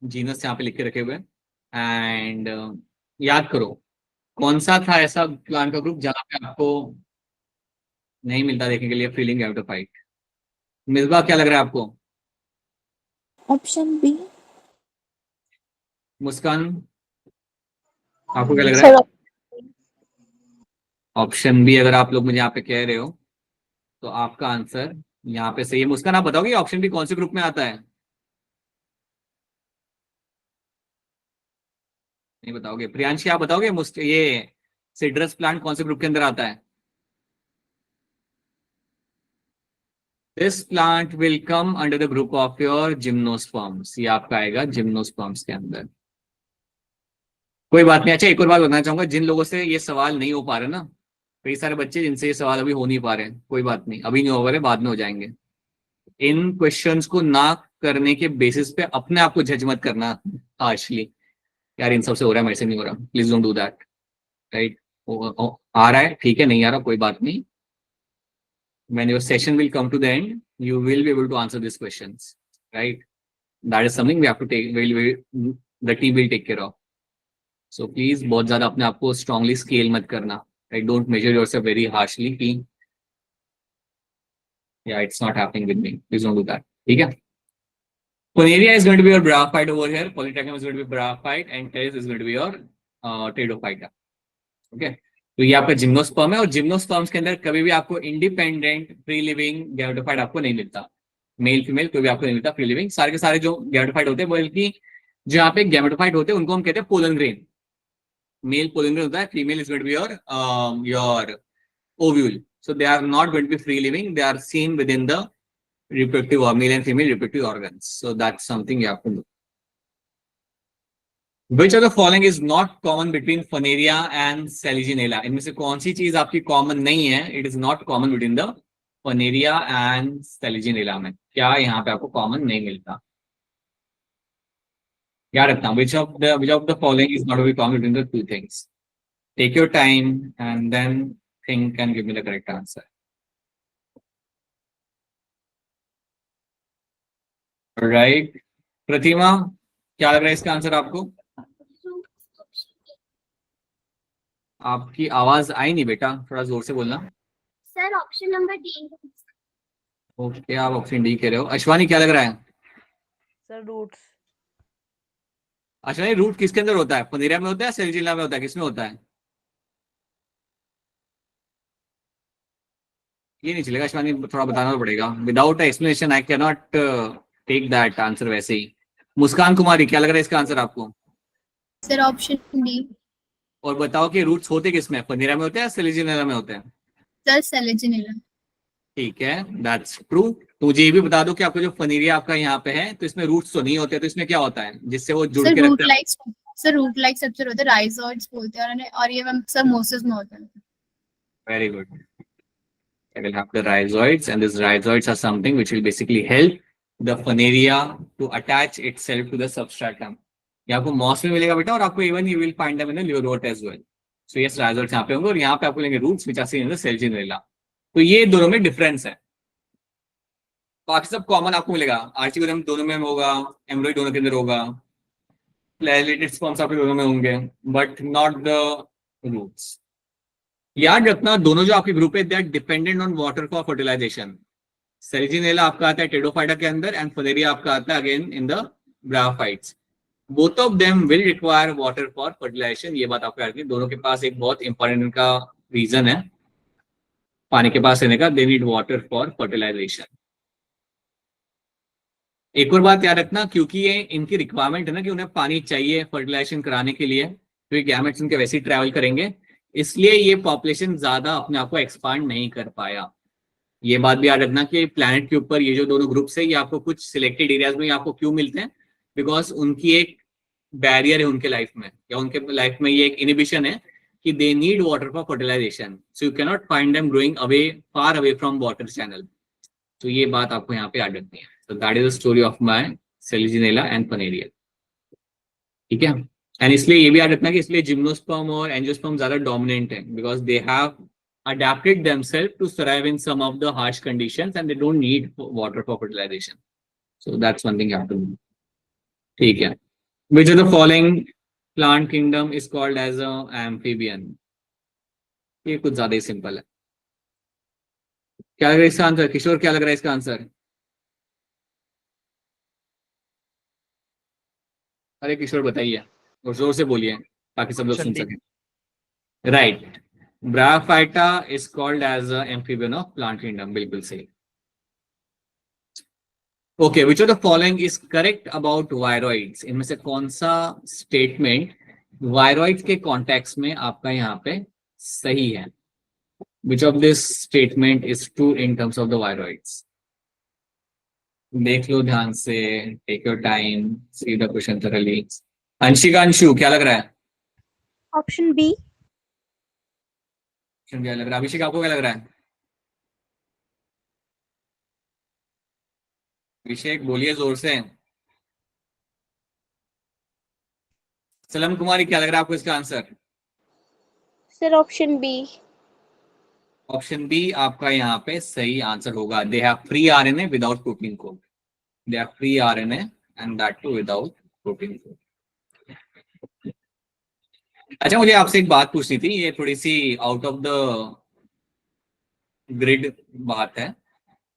जीनस यहाँ पे लिख के रखे हुए हैं। एंड याद करो कौन सा था ऐसा प्लांट का ग्रुप जहां पे आपको नहीं मिलता देखने के लिए फ्रीलिंग गैमेटोफाइट? मिसबा क्या लग रहा है आपको? Option B. मुस्कान आपको क्या लग रहा है? ऑप्शन बी अगर आप लोग मुझे यहाँ पे कह रहे हो तो आपका आंसर यहाँ पे सही है। मुस्कान आप बताओगे ऑप्शन बी कौन से ग्रुप में आता है? नहीं बताओगे? प्रियांशी आप बताओगे ये सिट्रस प्लांट कौन से ग्रुप के अंदर आता है? This plant will come under the group of your gymnosperms. ये आपका आएगा जिम्नोस्पर्म्स के अंदर। कोई बात नहीं। अच्छा, एक और बात बताना चाहूंगा, जिन लोगों से ये सवाल नहीं हो पा रहे ना, कई सारे बच्चे जिनसे ये सवाल अभी हो नहीं पा रहे, कोई बात नहीं, अभी नहीं हो पा रहे, बाद में हो जाएंगे। इन क्वेश्चंस को ना करने के बेसिस पे अपने आप को जज मत करना हार्शली, यार इन सबसे हो रहा है, मेरे से नहीं हो रहा, please don't do that, right? आ रहा है ठीक है, नहीं आ रहा कोई बात नहीं। When your session will come to the end, you will be able to answer these questions, right? That is something we have to take, the team will take care of. So please बहुत ज्यादा अपने आप को strongly scale मत करना, right? Don't measure yourself very harshly कि yeah, it's not happening with me. Please don't do that. ठीक है? Poneria is going to be your Bryophyte over here. Polytrichum is going to be Bryophyte, and Teres is going to be your Pteridophyta. Okay? तो ये आपका gymnosperm है, और gymnosperms के अंदर कभी भी आपको इंडिपेंडेंट फ्री लिविंग गैमेटोफाइट आपको नहीं मिलता। मेल फीमेल कोई भी आपको नहीं मिलता फ्री लिविंग। सारे के सारे जो गैमेटोफाइट होते हैं, बल्कि जो यहाँ पे गैमेटोफाइट होते हैं उनको हम कहते हैं pollen grain. Male pollen grain होता है, female is going to be your ovule. So they are not going to be free living, they are seen with in the reproductive or male and female reproductive organs. So that's something you have to know. Which of the following is not common between Funaria and Selaginella? इनमें से कौन सी चीज आपकी common नहीं है? It is not common between the Funaria and Selaginella में। क्या यहाँ पे आपको कॉमन नहीं मिलता? याद रखना, which of the following is not common between the two things? Take your time and then think and give me the correct answer. Right Pratima, क्या लग रहा है इसका आंसर आपको? आपकी आवाज आई नहीं बेटा, थोड़ा जोर से बोलना। Sir option number D. Okay, आप ऑप्शन डी कह रहे हो। अश्वानी क्या लग रहा है? Sir roots. अश्वानी रूट किसके अंदर होता है? फनेरिया में होता है, सेलजिला में होता है, किसमें होता है? ये नहीं चलेगा अश्वानी, थोड़ा बताना पड़ेगा। Without explanation I can not take that answer वैसे ही। मुस्कान कुमारी, क्या लग रहा है इसका आंसर आपको? Sir option D. और बताओ कि रूट्स होते किसमें, फनेरिया में होते हैं, सेलेजिनेला में होते हैं? Sir Selaginella. ठीक है, दैट्स ट्रू। तो मुझे ये भी बता दो कि आपको जो फनेरिया आपका यहाँ पे है, तो इसमें रूट्स तो नहीं होते, तो इसमें क्या होता है जिससे वो जुड़ के रखता है? सर रूट लाइक स्ट्रक्चर होता है, राइजोइड्स बोलते हैं, और ये सर मोसिस में होता है। Very good. I will have the rhizoids, and these rhizoids are something which will basically help the Funaria to attach itself to the substratum. ये आपको मॉस में मिलेगा बेटा, और आपको even you will find them in the leorote as well. So yes, rhizoids यहाँ पे होंगे, और यहाँ पे आपको लेंगे roots which are seen in the Selaginella. तो ये दोनों में डिफरेंस है, बाकी सब कॉमन आपको मिलेगा। आर्चिगोनियम दोनों में होगा, एम्ब्रॉयड दोनों के अंदर होगा, फ्लैजिलेटेड स्पर्म्स आपके दोनों में होंगे, बट नॉट द रूट्स। याद रखना, दोनों जो आपके ग्रुप है they are dependent on water for fertilisation. Selaginella आपका आता है टेडोफाइटा के अंदर, एंड फुनेरिया आपका आता है again in the bryophytes. Both of them will require water for fertilisation. ये बात आपको याद रखनी, दोनों के पास एक बहुत इंपॉर्टेंट का रीजन है पानी के पास रहने का, they need water for fertilisation. एक और बात याद रखना, क्योंकि ये इनकी रिक्वायरमेंट है ना कि उन्हें पानी चाहिए फर्टिलाइजेशन कराने के लिए, तो ये गैमेट्स उनके वैसे ही ट्रैवल करेंगे, इसलिए ये पॉपुलेशन ज्यादा अपने आप को एक्सपांड नहीं कर पाया। ये बात भी याद रखना कि प्लैनेट के ऊपर ये जो दोनों ग्रुप्स है, ये आपको कुछ सिलेक्टेड एरियाज में आपको क्यों मिलते हैं? बिकॉज उनकी एक बैरियर है उनके लाइफ में, या उनके लाइफ में ये एक इनिबिशन है कि they need water for fertilization, so you can not find them growing away, far away from water channel. तो ये बात आपको यहाँ पे याद रखनी है। So that is the story of my Selaginella and Funaria. ठीक है, एंड इसलिए ये भी याद रखना कि इसलिए जिम्नोस्पर्म और एंजियोस्पर्म ज्यादा डोमिनेंट है, because they have adapted themselves to survive in some of the harsh conditions and they don't need water for fertilization. So that's one thing you have to do. ठीक है, which of the following plant kingdom is called as a amphibian? ये कुछ ज्यादा ही simple है। क्या लग रहा है इसका आंसर? किशोर, क्या लग रहा है इसका आंसर? अरे किशोर बताइए, और जोर से बोलिए ताकि सब लोग सुन सकें। Right, Bryophyta is called as an amphibian of plant kingdom. बिल्कुल सही। Okay, which of the following is correct about viroids? इनमें से कौन सा स्टेटमेंट वायरॉइड के कॉन्टेक्स्ट में आपका यहाँ पे सही है। Which of this statement is true in terms of the viroids? देख लो ध्यान से, take your time, see the question thoroughly. Anshika, Anshu, क्या लग रहा है? Option B. क्या लग रहा है? अभिषेक, आपको क्या लग रहा है? अभिषेक बोलिए जोर से। सलम कुमारी, क्या लग रहा है आपको इसका आंसर? Sir, option B. Option B आपका यहाँ पे सही आंसर होगा। They have free RNA without protein code. They have free RNA and that too without protein code. अच्छा, मुझे आपसे एक बात पूछनी थी, ये थोड़ी सी आउट ऑफ द ग्रिड बात है।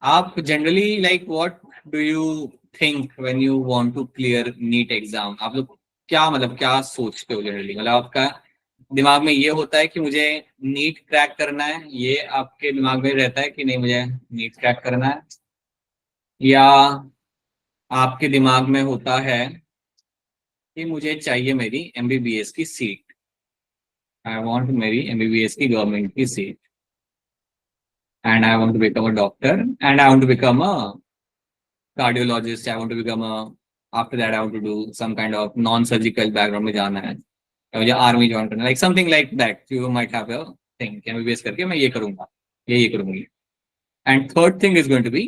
आप generally like what do you think when you want to clear NEET exam? आप लोग क्या मतलब क्या सोचते हो जनरली? मतलब आपका दिमाग में ये होता है कि मुझे नीट क्रैक करना है, ये आपके दिमाग में रहता है कि नहीं मुझे नीट क्रैक करना है, या आपके दिमाग में होता है कि मुझे चाहिए मेरी एमबीबीएस की सीट, आई वांट मेरी एमबीबीएस की गवर्नमेंट की seat, and I want to become a doctor, and I want to become a cardiologist, I want to become a, after that I want to do some kind of non-surgical background में जाना है, या मुझे army join करना है, like something like that. You might have a thing, MBBS करके मैं ये करूँगा, ये करूँगी. And third thing is going to be,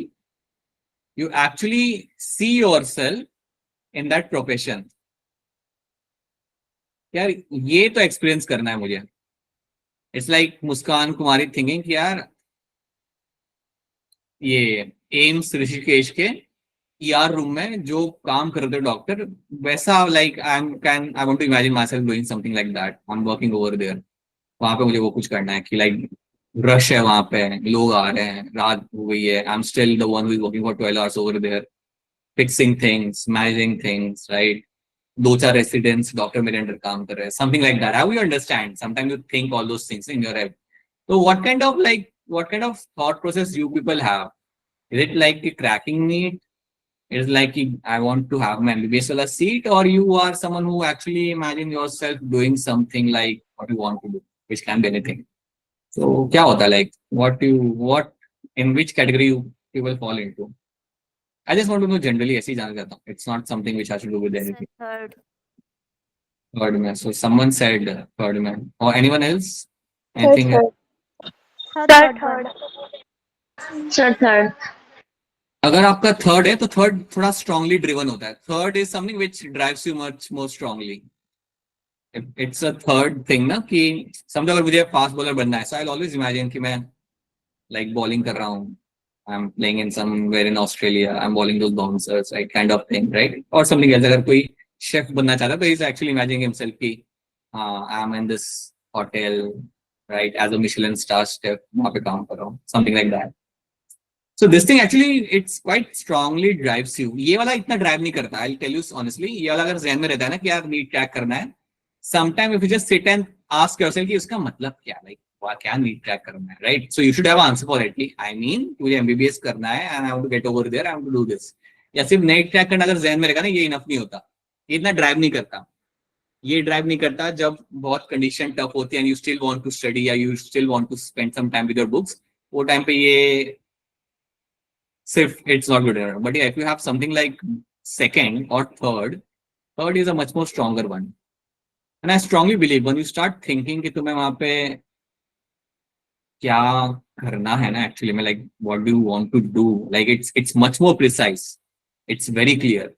you actually see yourself in that profession. यार ये तो एक्सपीरियंस करना है मुझे. It's like Muskan Kumari thinking कि यार ये एम्स ऋषिकेश के ईआर रूम में जो काम करते डॉक्टर, वैसा like I want to imagine myself doing something like that. I am working over there. वहां पे मुझे वो कुछ करना है कि लाइक रश है वहां पे, लोग आ रहे हैं, रात हो गई है, I am still the one who is working for 12 hours over there, fixing things, managing things, right. 2-4 residents doctor मेरे अंडर काम कर रहे हैं, something like that. How you understand? Sometimes you think all those things in your head. So what kind of thought process you people have? Is it like cracking NEET? Is like I want to have my MBBS wala seat, or you are someone who actually imagine yourself doing something like what you want to do, which can be anything. So क्या होता है, like what in which category you people fall into? I just want to know generally. ऐसे ही जानना चाहता हूँ. It's not something which has to do with anything. Third. Third man. So someone said third man, or anyone else? Anything else? Third. Sir, third. अगर आपका third है तो third थोड़ा strongly driven होता है. Third is something which drives you much more strongly. It's a third thing ना, कि समझो अगर मुझे फास्ट बॉलर बनना है, सो आई ऑलवेज इमेजिन कि मैं लाइक बॉलिंग कर रहा हूँ, I am playing in somewhere in Australia, I am bowling those bouncers, right, kind of thing, right. और समथिंग एल्स. अगर कोई शेफ बनना चाहता है तो he is actually imagining himself कि I am in this hotel, right, as a Michelin star chef, वहां पे काम कर रहा हूँ, something like that. So this thing actually it's quite strongly drives you. ये वाला इतना ड्राइव नहीं करता. I'll tell you honestly, ये वाला अगर ज़हन में रहता है ना कि यार नीट क्रैक करना है, sometime if you just sit and ask yourself कि उसका मतलब क्या, like क्या नीट क्रैक करना है, right? So you should have an answer for it. I mean मुझे MBBS करना है and I want to get over there, I want to do this. या सिर्फ नीट क्रैक करना अगर ज़हन में रहेगा ना, ये इनफ नहीं होता. ये इतना ड्राइव नहीं करता. ये ड्राइव नहीं करता जब बहुत कंडीशन टफ होती है and you still want to study या you still want to spend some time with your books. वो टाइम पे ये सिर्फ it's not good enough. But yeah, if you have something like second or third is a much more stronger one. And I strongly believe when you start thinking कि तुम्हें वहां पे क्या करना है ना, actually में like what do you want to do, like it's much more precise, it's very clear,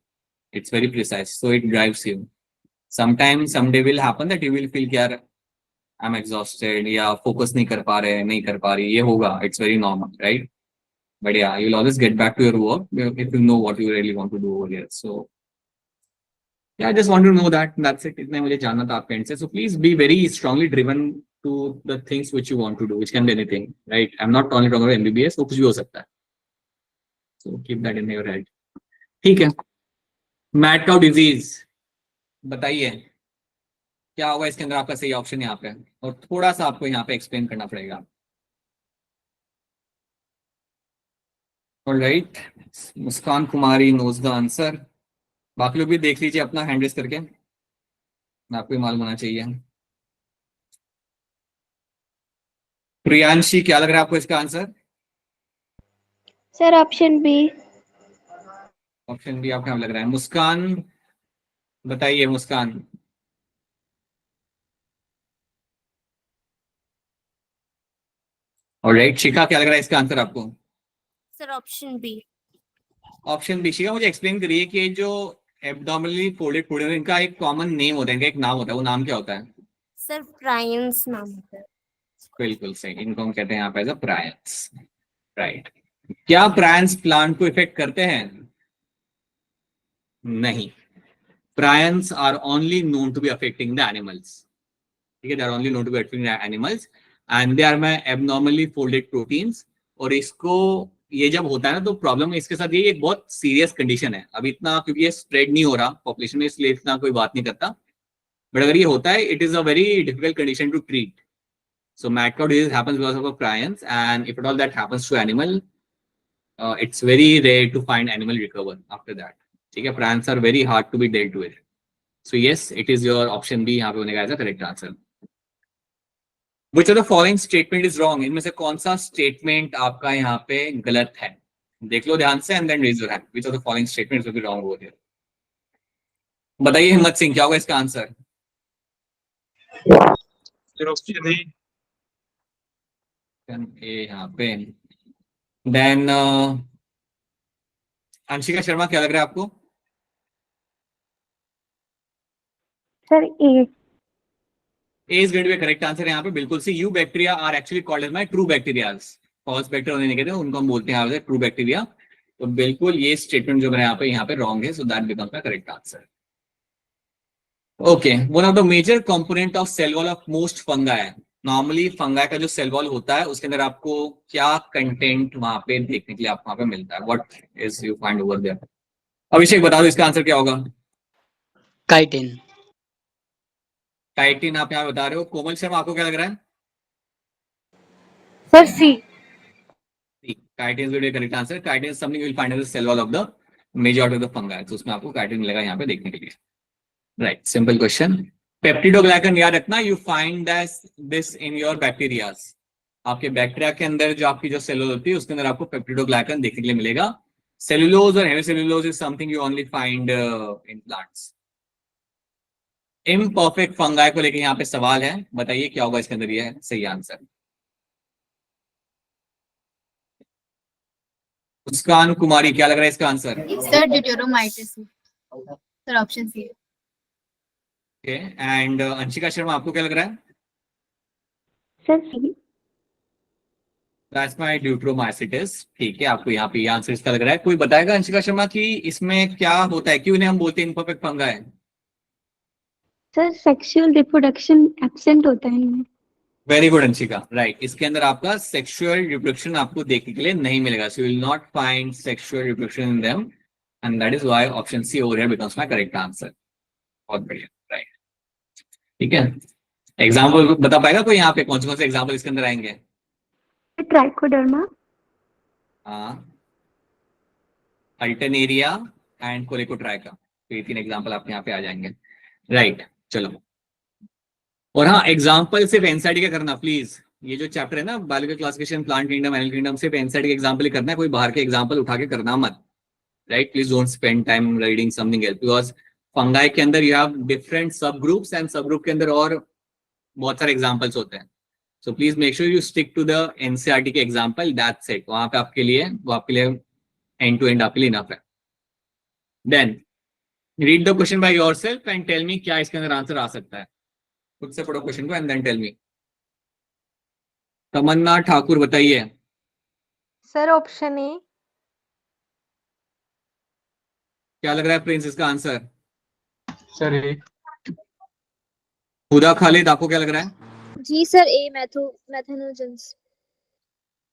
it's very precise, so it drives you. Sometimes someday will happen that you will feel कि यार I'm exhausted या focus नहीं कर पा रही, ये होगा, it's very normal, right? But yeah, you'll always get back to your work if you know what you really want to do over here. So yeah, I just want to know that. That's it. इतना मुझे जानना था आपके end से. So please be very strongly driven to the things which you want to do, which can be anything, right? I'm not only talking about MBBS, वो कुछ भी हो सकता है. So keep that in your head. ठीक है. Mad cow disease. बताइए क्या होगा इसके अंदर. आपका सही ऑप्शन यहाँ पे, और थोड़ा सा आपको यहाँ पे एक्सप्लेन करना पड़ेगा. Alright, Muskan Kumari knows the answer. बाकी लोग भी देख लीजिए अपना हैंड रेस करके. आपको ही मालूम होना चाहिए। प्रियांशी, क्या लग रहा है आपको इसका answer? Sir option B. Option B आपको लग रहा है। मुस्कान, बताइए मुस्कान। ऑलराइट, शिखा क्या लग रहा है इसका आंसर आपको? Sir option B. Option B. Shikha मुझे एक्सप्लेन करिए कि जो एब्डोमिनली फोल्डेड फूड है इनका एक कॉमन नेम होता है, इनका एक नाम होता है, वो नाम क्या होता है? सर प्रायंस नाम होता है। बिल्कुल सही, इनको हम कहते हैं यहाँ पे एज अ प्रायंस। राइट। क्या प्रायंस प्लांट को इफेक्ट करते हैं? नहीं। Prions are only known to be affecting the animals. ठीक है, they are only known to be affecting the animals and they are my abnormally folded proteins. और इसको ये जब होता है ना तो प्रॉब्लम इसके साथ ये एक बहुत सीरियस कंडीशन है। अभी इतना क्योंकि ये स्प्रेड नहीं हो रहा पॉपुलेशन में, इसलिए इतना कोई बात नहीं करता, बट अगर ये होता है it is a very difficult condition to treat. So mad cow disease happens because of a prions, and if at all that happens to animal, it's very rare to find animal recover after that. ठीक है, prions are very hard to be dealt with. So yes, it is your option B यहाँ पे होने का as a correct answer. Which of the following statement is wrong? इनमें से कौन सा statement आपका यहाँ पे गलत है? देख लो ध्यान से and then raise your hand. Which of the following statements will be wrong over here? बताइए हिम्मत सिंह, क्या होगा इसका आंसर? Option A. यहाँ पे देन अंशिका शर्मा, क्या लग रहा है आपको? Sir A. A is going to be a correct answer यहाँ पे, बिल्कुल C. Eubacteria are actually called as my true bacterias. False bacteria नहीं कहते, उनको हम बोलते हैं ट्रू बैक्टीरिया। तो बिल्कुल ये स्टेटमेंट जो मेरा यहाँ पे रॉन्ग है, so that becomes the correct answer. Okay, one of the major component of cell wall of most fungi. Normally fungi का जो सेल वॉल होता है उसके अंदर आपको क्या कंटेंट वहां पे देखने के लिए आपको वहां पे मिलता है? What is you find over there? Abhishek बता दो इसका आंसर क्या होगा? काइटिन। काइटिन आप यहाँ बता रहे हो। कोमल शर्मा, आपको क्या लग रहा है? Sir C. Chitin will be correct answer. Chitin is something you will find in the cell wall of the majority of the fungi, तो उसमें आपको काइटिन मिलेगा यहाँ पे देखने के लिए। Right, simple question. पेप्टिडोग्लाइकन याद रखना, you find this in your bacterias. आपके बैक्टीरिया के अंदर जो आपकी जो सेलुलोज होती है उसके अंदर आपको पेप्टिडोग्लाइकन देखने के लिए मिलेगा। सेलुलोज और hemicellulose is something you only find in plants. Imperfect fungi को लेकर यहाँ पे सवाल है, बताइए क्या होगा इसके अंदर? ये है सही आंसर। मुस्कान कुमारी, क्या लग रहा है इसका answer? Sir deuteromycetes. Sir option C. Okay, and Anshika Sharma, आपको क्या लग रहा है? Sir C. That's my deuteromycetes. ठीक है, आपको यहाँ पे ये आंसर इसका लग रहा है। कोई बताएगा अंशिका शर्मा कि इसमें क्या होता है, क्यों इन्हें हम बोलते हैं imperfect fungi? Sir sexual reproduction absent होता है इनमें। Very good Anshika, right. इसके अंदर आपका सेक्सुअल रिप्रोडक्शन आपको देखने के लिए नहीं मिलेगा, so you will not find sexual reproduction in them and that is why option C over here becomes my correct answer. बहुत बढ़िया, राइट। ठीक है, एग्जांपल बता पाएगा कोई यहाँ पे? कौन से एग्जांपल इसके अंदर आएंगे? ट्राइकोडर्मा। हाँ, अल्टरनेरिया एंड कोलेकोट्राइका, तो ये तीन एग्जांपल आपके यहाँ पे आ जाएंगे। राइट, चलो। और हाँ, एग्जांपल सिर्फ एनसीईआरटी का करना प्लीज। ये जो चैप्टर है ना biological classification, plant kingdom, animal kingdom, सिर्फ एनसीईआरटी के एग्जांपल ही करना है, कोई बाहर के एग्जांपल उठा के करना मत। Right, please don't spend time reading something else, because fungi के अंदर you have different sub groups and sub group के अंदर और बहुत सारे एग्जांपल्स होते हैं। So please make sure you stick to the NCERT के एग्जांपल, दैट्स इट। वहां पे आपके लिए वो आपके लिए एंड टू एंड आपके लिए इनफ है। Then read the question by yourself and tell me क्या इसके अंदर आंसर आ सकता है। खुद से पढ़ो क्वेश्चन को and then tell me. Tamanna Thakur, बताइए। Sir option A. क्या लग रहा है प्रिंस इसका answer? Sir A. Huda Khalid, आपको क्या लग रहा है? जी sir A methanogens.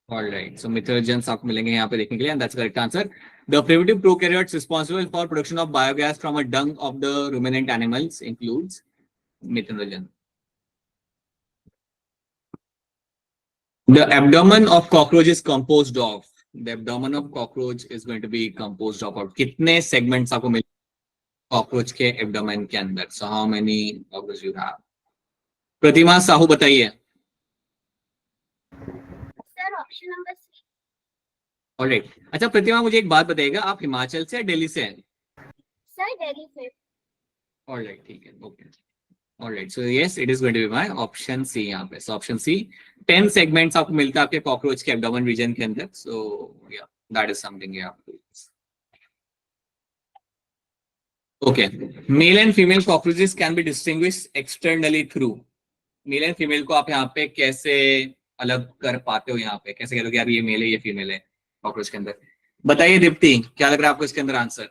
Alright, so methanogens आपको मिलेंगे यहाँ पे देखने के लिए and that's correct answer. The primitive prokaryotes responsible for production of biogas from a dung of the ruminant animals includes methanogen. The abdomen of cockroach is composed of, the abdomen of cockroach is going to be composed of, और कितने segments आपको मिल cockroach के abdomen के अंदर. So how many cockroach you have? Pratima Sahu बताइए. Sir option number 3. Alright. अच्छा प्रतिमा मुझे एक बात बताइएगा, आप हिमाचल से या दिल्ली से हैं? सर दिल्ली से. ऑलराइट ठीक है. Okay. Alright. So yes it is going to be my option C. यहाँ पे ऑप्शन सी 10 सेगमेंट्स आपको मिलता है आपके कॉकरोच के एब्डोमेन रीजन के अंदर. सो या that is something you have to. Okay. Male and female cockroaches can be distinguished externally through. Mail and female को आप यहाँ पे कैसे अलग कर पाते हो? यहाँ पे कैसे कहते हो कि यार ये मेल है ये फीमेल है कॉकरोच के अंदर? बताइए दीप्ति, क्या लग रहा है आपको इसके अंदर आंसर?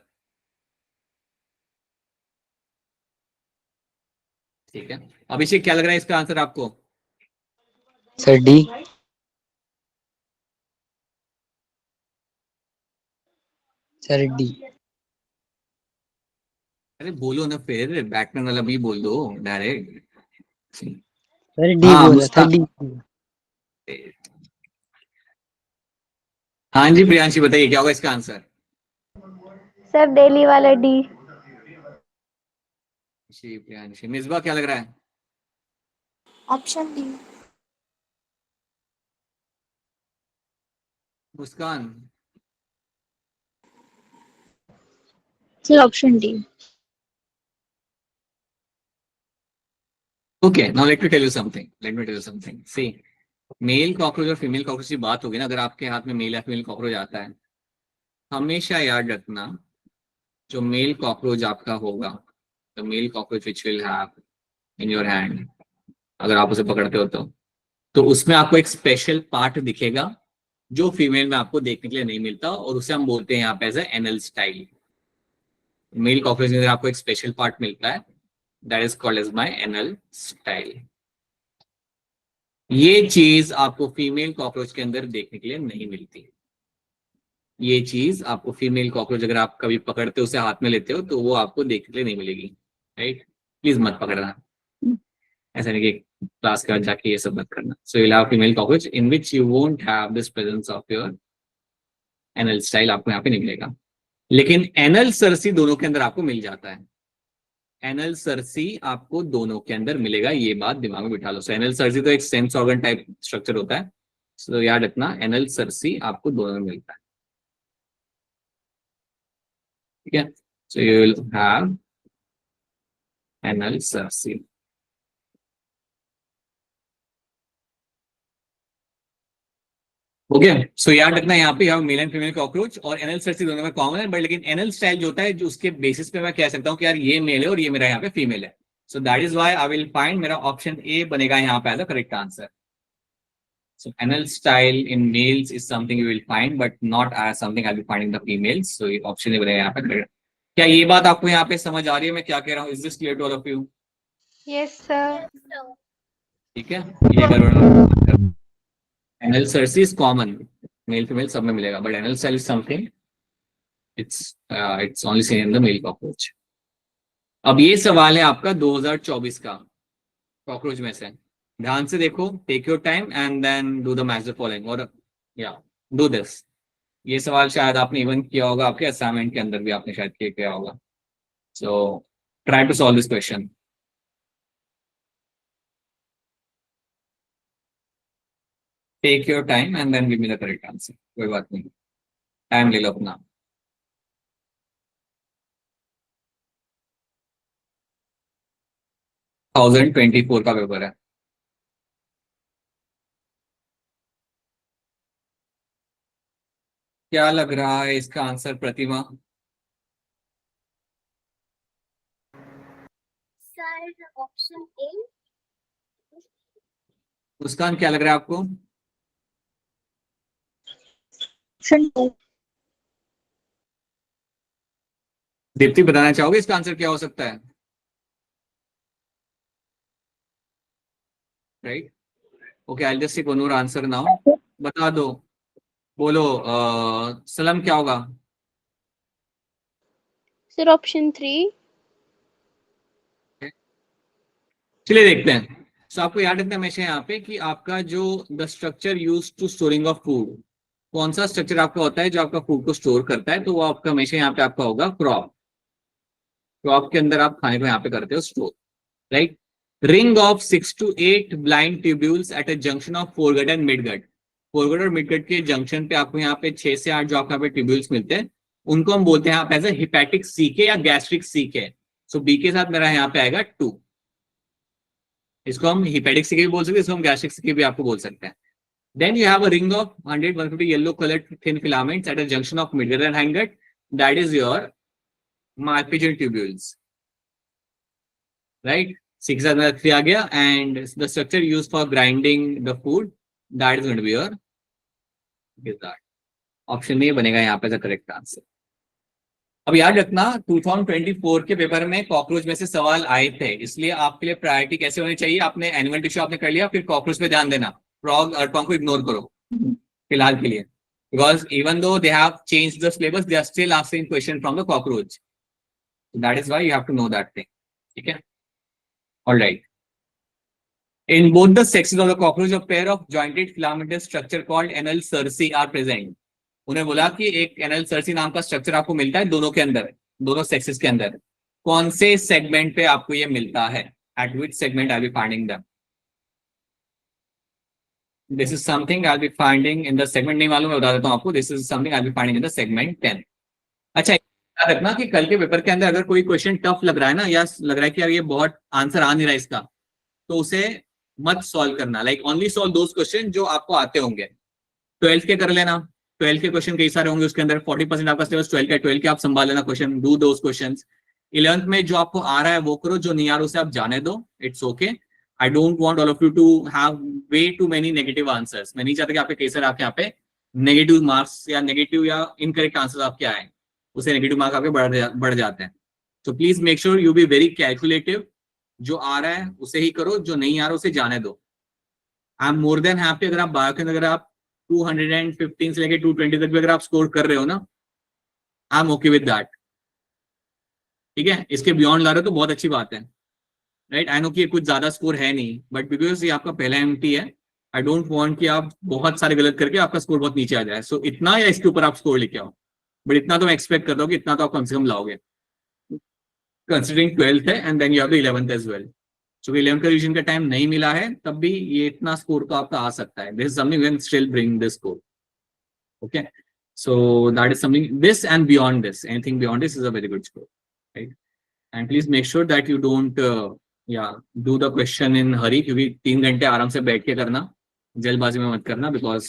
ठीक है. अभिषेक क्या लग रहा है इसका आंसर आपको? Sir D. Sir D. अरे बोलो ना फिर, बैकमैन वाला भी बोल दो डायरेक्ट. सर डी हाँ, बोला था. मुस्ताक. डी. हाँ जी प्रियांशी बताइए क्या होगा इसका आंसर? सर दिल्ली वाला डी. जी प्रियांशी. मिसबा क्या लग रहा है? Option D. Muskan. Sir option D. Okay, now let me tell you something. Let me tell you something. See, male cockroach और फीमेल कॉकरोच की बात होगी ना, अगर आपके हाथ में मेल या फीमेल कॉकरोच आता है, हमेशा याद रखना जो मेल कॉकरोच आपका होगा, the male cockroach which will have in your hand, अगर आप उसे पकड़ते हो तो उसमें आपको एक स्पेशल पार्ट दिखेगा जो फीमेल में आपको देखने के लिए नहीं मिलता, और उसे हम बोलते हैं यहाँ पे as a anal style. Male cockroach में आपको एक स्पेशल पार्ट मिलता है, that is called as my anal style. ये चीज आपको फीमेल कॉकरोच के अंदर देखने के लिए नहीं मिलती. ये चीज आपको फीमेल कॉकरोच अगर आप कभी पकड़ते हो, उसे हाथ में लेते हो, तो वो आपको देखने के लिए नहीं मिलेगी. राइट. प्लीज मत पकड़ना, ऐसा नहीं कि क्लास के बाद जाके ये सब मत करना. सो you will have female cockroach in which you won't have this presence of your anal style. आपको यहाँ पे नहीं मिलेगा, लेकिन एनल सरसी दोनों के अंदर आपको मिल जाता है. एनल सरसी आपको दोनों के अंदर मिलेगा, ये बात दिमाग में बिठा लो. सो एनल सरसी तो एक सेंस ऑर्गन टाइप स्ट्रक्चर होता है, सो याद रखना एनल सरसी आपको दोनों में मिलता है. ठीक है. So you will have anal cerci. Okay. So याद रखना यहाँ पे मेल एंड फीमेल कॉकरोच और एनल सरसी दोनों में कॉमन है, बट लेकिन एनल स्टाइल जो होता है, जो उसके बेसिस पे मैं कह सकता हूँ कि यार ये मेल है और ये मेरा यहाँ पे फीमेल है. So that is why I will find, मेरा ऑप्शन ए बनेगा यहाँ पे as the correct answer. So anal style in males is something you will find, but not as something I will find in the females. So ये option A बनेगा यहाँ पे correct. क्या ये बात आपको यहाँ पे समझ आ रही है मैं क्या कह रहा हूँ? Is this clear to all of you? Yes sir. ठीक है. ये बार anal cerci is common, male female सब में मिलेगा, but anal style is something it's only seen in the male cockroach. अब ये सवाल है आपका 2024 का कॉकरोच में से. ध्यान से देखो, take your time and then do the match the following, और या डू दिस. ये सवाल शायद आपने इवन किया होगा, आपके असाइनमेंट के अंदर भी आपने शायद किया होगा. So try to solve this question. Take your time and then give me the correct answer. कोई बात नहीं, टाइम ले लो अपना. थाउजेंड 2024 का पेपर है. क्या लग रहा है इसका answer Pratima? Sir option A. Muskan क्या लग रहा है आपको? Option D. दीप्ति बताना चाहोगे इसका आंसर क्या हो सकता है? Right. Okay, I just take one more answer now. बता दो, बोलो. सलम क्या होगा? Sir option 3. चलिए देखते हैं. सो आपको याद रखना हमेशा यहाँ पे कि आपका जो the structure use to storing of food, कौन सा स्ट्रक्चर आपका होता है जो आपका फूड को स्टोर करता है, तो वो आपका हमेशा यहाँ पे आपका होगा क्रॉप. क्रॉप के अंदर आप खाने को यहाँ पे करते हो store, right. Ring of 6 to 8 blind tubules at a junction of foregut and midgut. Foregut और मिडगट के जंक्शन पे आपको यहाँ पे 6 से 8 जो आपको यहाँ पे ट्यूब्यूल्स मिलते हैं, उनको हम बोलते हैं आप एज ए हिपैटिक सीके या गैस्ट्रिक सीके। सो बी के साथ मेरा यहाँ पे आएगा 2। इसको हम हिपैटिक सीके भी बोल सकते हैं, इसको हम गैस्ट्रिक सीके भी आपको बोल सकते हैं। Then you have a ring of 100-150 yellow colored thin filaments at a junction of midgut and hindgut. That is your Malpighian tubules, right? 6 and 3 आ गया, and the structure used for grinding the food, that is going to be your gizzard. Option A बनेगा यहाँ पे the correct answer. अब याद रखना 2024 के paper में cockroach में से सवाल आए थे, इसलिए आपके लिए प्रायोरिटी कैसे होनी चाहिए। आपने एनुअल टिश्यू आपने कर लिया, फिर कॉकरोच पे ध्यान देना, फ्रॉग और टॉन्ग को इग्नोर करो फिलहाल के लिए, because even though they have changed the syllabus, they are still asking question from the cockroach, that is why you have to know that thing, ठीक है। Alright, in both the sexes of the cockroach, a pair of jointed filamentous structure called anal cerci are present. उन्हें बोला कि एक anal Cersei नाम का structure आपको मिलता है दोनों के अंदर, दोनों सेक्सेस के अंदर। कौन से सेगमेंट पे आपको ये मिलता है? Eight which segment I be finding them? This is something I be finding in the segment, नहीं मालूम मैं बता देता हूँ आपको, this is something I be finding in the segment 10। अच्छा, याद रखना कि कल के पेपर के अंदर अगर कोई क्वेश्चन टफ लग रहा है ना, या लग रहा है कि यार ये बहुत आंसर आ नहीं रहा इसका, तो उसे मत सॉल्व करना, like only solve those question जो आपको आते होंगे। 12th के कर लेना, 12 के क्वेश्चन कई सारे होंगे उसके अंदर, 40% आपका सिलेबस 12 के आप संभाल लेना question, do those questions. 11th में जो आपको आ रहा है वो करो, जो नहीं आ रहा उसे आप जाने दो, it's okay. I don't want all of you to have way too many negative answers. मैं नहीं चाहता कि आपके कई सारे आपके यहाँ पे नेगेटिव मार्क्स या नेगेटिव या इनकरेक्ट आंसर्स आपके आए, उसे नेगेटिव मार्क्स आपके बढ़ जाते हैं। तो please make sure you be very calculative, जो आ रहा है उसे ही करो, जो नहीं आ रहा उसे जाने दो। I am more than happy अगर आप बायो के अंदर अगर आप 215 से लेके 220 तक भी अगर आप स्कोर कर रहे हो ना, I am okay with that, ठीक है। इसके बियॉन्ड ला रहे हो तो बहुत अच्छी बात है, राइट। आई नो कि ये कुछ ज्यादा स्कोर है नहीं, बट बिकॉज ये आपका पहला एमटी है, आई डोंट वांट कि आप बहुत सारे गलत करके आपका स्कोर बहुत नीचे आ जाए। सो इतना या इसके ऊपर आप स्कोर लेके आओ, बट इतना तो मैं एक्सपेक्ट करता हूँ कि इतना तो आप कम से कम लाओगे, कंसिडरिंग 12th है and then you have the 11th as well. चूंकि 11th का रिवीजन का टाइम नहीं मिला है, तब भी ये इतना स्कोर तो आपका आ सकता है। This is something we can still bring this score, okay. So that is something, this and beyond this, anything beyond this is a very good score, right. And please make sure that you don't do the question in hurry, क्योंकि 3 घंटे आराम से बैठ के करना, जल्दबाजी में मत करना, बिकॉज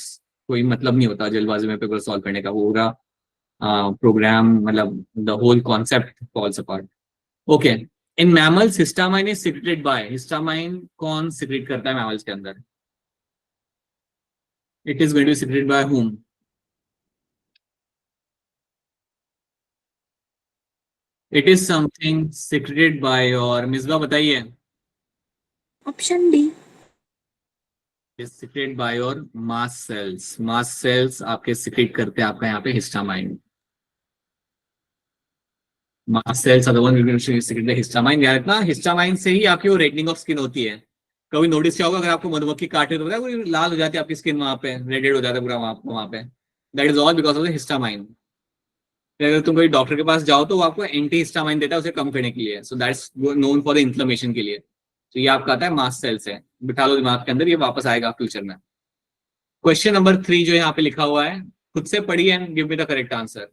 कोई मतलब नहीं होता जल्दबाजी में पेपर सॉल्व करने का। पूरा प्रोग्राम मतलब the whole concept falls apart. Okay, in mammals histamine is secreted by, histamine कौन सिक्रेट करता है मैमल्स के अंदर? It is going to be secreted by whom? It is something secreted by, और मिसबा बताइए। Option D. Is secreted by your mast cells. Mast cells आपके secrete करते हैं आपका यहाँ पे histamine. Mast cells are the one will secrete the histamine. याद रखना, हिस्टामाइन से ही आपकी वो रेडनिंग ऑफ स्किन होती है। कभी नोटिस किया होगा अगर आपको मधुमक्खी काटे तो वो लाल हो जाती है आपकी स्किन, वहां पे रेडेड हो जाता है पूरा वहां पे, that is all because of the histamine. अगर तुम कोई डॉक्टर के पास जाओ तो वो आपको एंटी हिस्टामाइन देता है उसे कम करने के लिए, so that's known for the inflammation के लिए। तो ये आपका आता है मास्ट सेल से, बिठा लो दिमाग के अंदर, ये वापस आएगा फ्यूचर में। क्वेश्चन नंबर 3 जो यहाँ पे लिखा हुआ है, खुद से पढ़िए and give me the correct answer.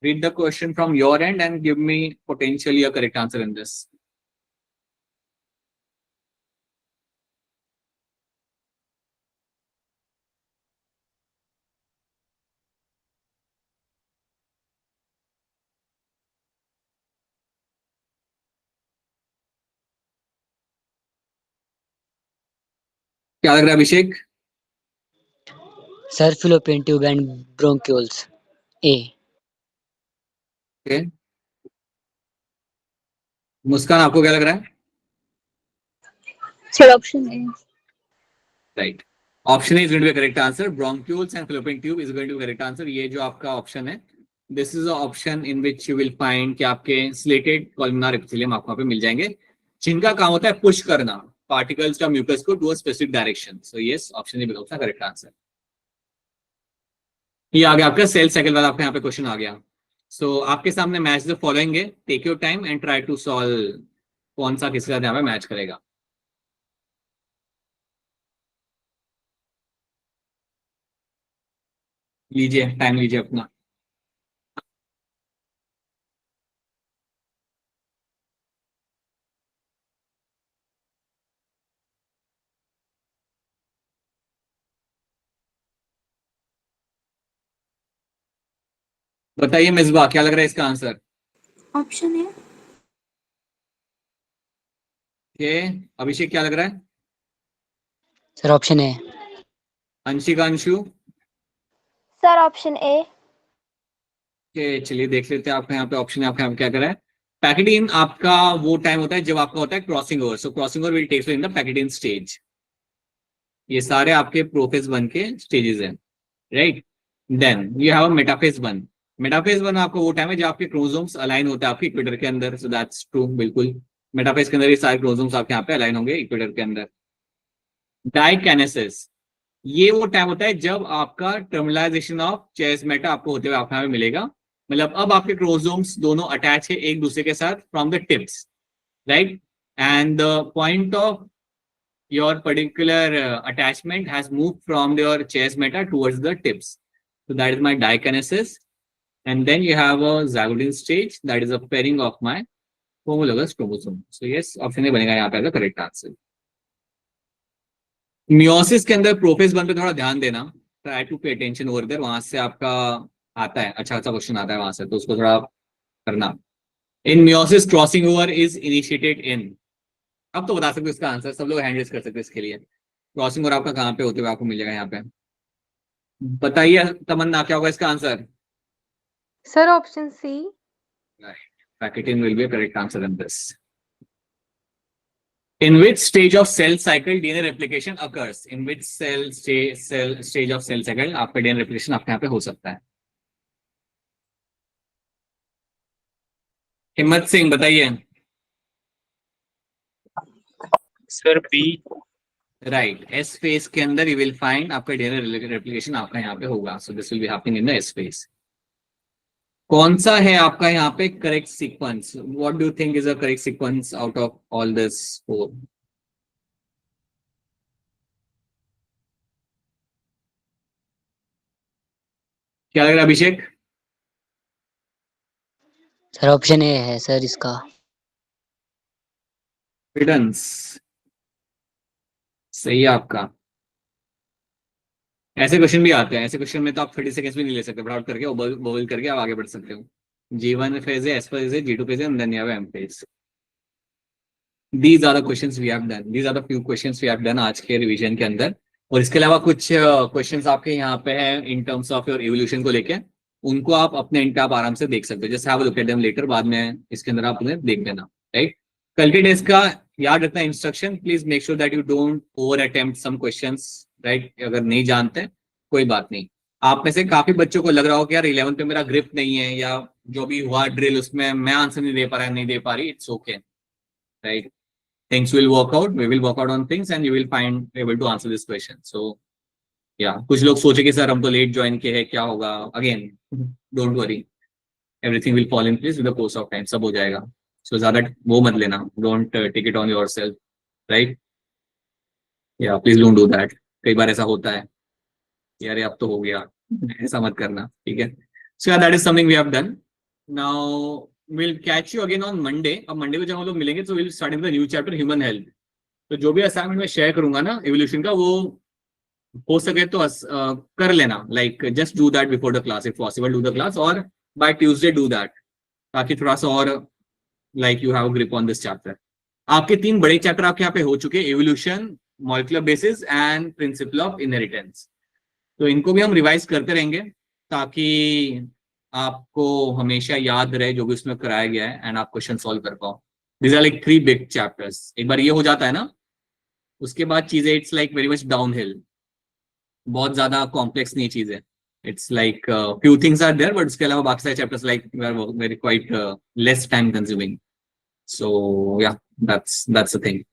Read the question from your end and give me potentially a correct answer in this. क्या लग रहा है अभिषेक? Sir, fallopian tube and bronchioles. A. Okay. मुस्कान आपको क्या लग रहा है? Sir, option A. Right. Option A is going to be a correct answer. Bronchioles and fallopian tube is going to be a correct answer. ये जो आपका option है, this is the option in which you will find कि आपके slated columnar epithelium आपको वहाँ पे मिल जाएंगे, जिनका काम होता है पुश करना पार्टिकल्स का म्यूकस को to a specific direction. So yes, option A becomes the correct answer. ये आ गया आपका सेल साइकिल वाला, आपका यहाँ पे क्वेश्चन आ गया। सो आपके सामने मैच द फॉलोइंग है, take your time and try to solve कौन सा किसके साथ यहाँ पे मैच करेगा। लीजिए टाइम लीजिए अपना। बताइए मिसबा, क्या लग रहा है इसका आंसर? ऑप्शन है। अभिषेक क्या लग रहा है? सर ऑप्शन ए। अंशिका, अंशु? सर ऑप्शन ए। चलिए देख लेते हैं आपका यहाँ पे ऑप्शन आपका यहाँ पे क्या कर रहा है। पैकेट इन आपका वो टाइम होता है जब आपका होता है crossing over. So crossing over will take place in the pachytene stage. ये सारे आपके प्रोफेज 1 के स्टेजेस हैं, right. Then you have a metaphase 1। Metaphase 1 आपका वो टाइम है जब आपके क्रोमोसोम्स अलाइन होते हैं आपके इक्वेटर के अंदर। सो दैट्स ट्रू, बिल्कुल। मेटाफेज के अंदर ये सारे क्रोमोसोम्स आपके यहाँ पे अलाइन होंगे इक्वेटर के अंदर। डाइकाइनेसिस, ये वो टाइम होता है जब आपका टर्मिनलाइजेशन ऑफ चेस्मेटा आपको होते हुए आपको यहाँ पे मिलेगा। मतलब अब आपके क्रोमोसोम्स दोनों अटैच है एक दूसरे के साथ from the tips, right, and the point of your particular attachment has moved from your chiasmata towards the tips. So that is my dikinesis. And then you have a zygote stage, that is a pairing of my homologous chromosome. So yes, option A बनेगा यहाँ पे the correct answer. Meiosis के अंदर prophase 1 पे थोड़ा ध्यान देना, try to pay attention over there. वहां से आपका आता है अच्छा क्वेश्चन आता है वहां से, तो उसको थोड़ा करना। In meiosis, crossing over is initiated in, अब तो बता सकते हो इसका आंसर, सब लोग हैंड रेज कर सकते हैं इसके लिए। क्रॉसिंग और आपका कहाँ पे होते हुए आपको मिल जाएगा यहाँ पे। बताइए तमन्ना, क्या होगा इसका answer? Sir option C. Pachytene will be correct answer in this. In which stage of cell cycle DNA replication occurs? In which stage of cell cycle आपका DNA replication आपके यहाँ पे हो सकता है? हिम्मत सिंह बताइए। Sir B. Right, S phase के अंदर यू विल फाइंड आपका डीएनए रेप्लिकेशन आपका यहाँ पे होगा। So this will be happening in the S phase. कौन सा है आपका यहाँ पे correct sequence? What do you think is a correct sequence out of all this four? क्या लग रहा है अभिषेक? सर ऑप्शन ए है सर इसका। रिडंस सही है आपका। ऐसे क्वेश्चन भी आते हैं, ऐसे क्वेश्चन में तो आप 30 सेकंड्स भी नहीं ले सकते, फटाफट करके बबल करके आप आगे बढ़ सकते हो। G1 फेज है, S फेज है, G2 फेज है, and then you have M phase. These are the questions we have done. These are the few questions we have done आज के रिवीजन के अंदर। और इसके अलावा कुछ क्वेश्चंस आपके यहाँ पे हैं इन टर्म्स ऑफ योर एवोल्यूशन को लेके, उनको आप अपने एंड पे आप आराम से देख सकते हो। जैसे have a look at them later, बाद में इसके अंदर आप उन्हें देख लेना, राइट। कल के डेज का याद रखना instruction, please make sure that you don't over attempt some questions, right. अगर नहीं जानते कोई बात नहीं। आप में से काफी बच्चों को लग रहा हो कि यार 11 पे मेरा ग्रिप नहीं है, या जो भी हुआ ड्रिल उसमें मैं आंसर नहीं दे पा रहा, नहीं दे पा रही, it's okay, right. Things will work out, we will work out on things and you will find able to answer this question. So yeah, कुछ लोग सोचे कि सर हम तो लेट ज्वाइन किए हैं, क्या होगा? Again, don't worry, everything will fall in place with the course of time. सब हो जाएगा। So ज्यादा वो मत लेना, don't take it on yourself, right? Yeah, please don't do that. कई बार ऐसा होता है यार अब तो हो गया, ऐसा मत करना, ठीक है। So yeah, that is something we have done. Now we'll catch you again on Monday. अब मंडे को जब हम लोग मिलेंगे तो we'll start in the new chapter human health. तो जो भी असाइनमेंट मैं शेयर करूंगा ना एवोल्यूशन का, वो हो सके तो कर लेना, like just do that before the class if possible, do the class, और बाय ट्यूसडे डू दैट, ताकि थोड़ा सा और like you have grip on this chapter. आपके 3 बड़े चैप्टर आपके यहाँ पे हो चुके, evolution, molecular basis and principle of inheritance. तो इनको भी हम रिवाइज करते रहेंगे ताकि आपको हमेशा याद रहे जो भी उसमें कराया गया है एंड आप क्वेश्चन सॉल्व कर पाओ। These are like 3 big chapters. एक बार ये हो जाता है ना, उसके बाद चीजें it's like very much downhill, बहुत ज्यादा कॉम्प्लेक्स नहीं चीजें। It's like few things are there, but उसके अलावा बाकी सारे chapters like very quite less time consuming. So या that's the thing.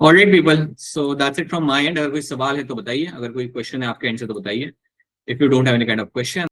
Alright people, so that's it from my end. अगर कोई सवाल है तो बताइए, अगर कोई क्वेश्चन है आपके एंड से तो बताइए। If you don't have any kind of question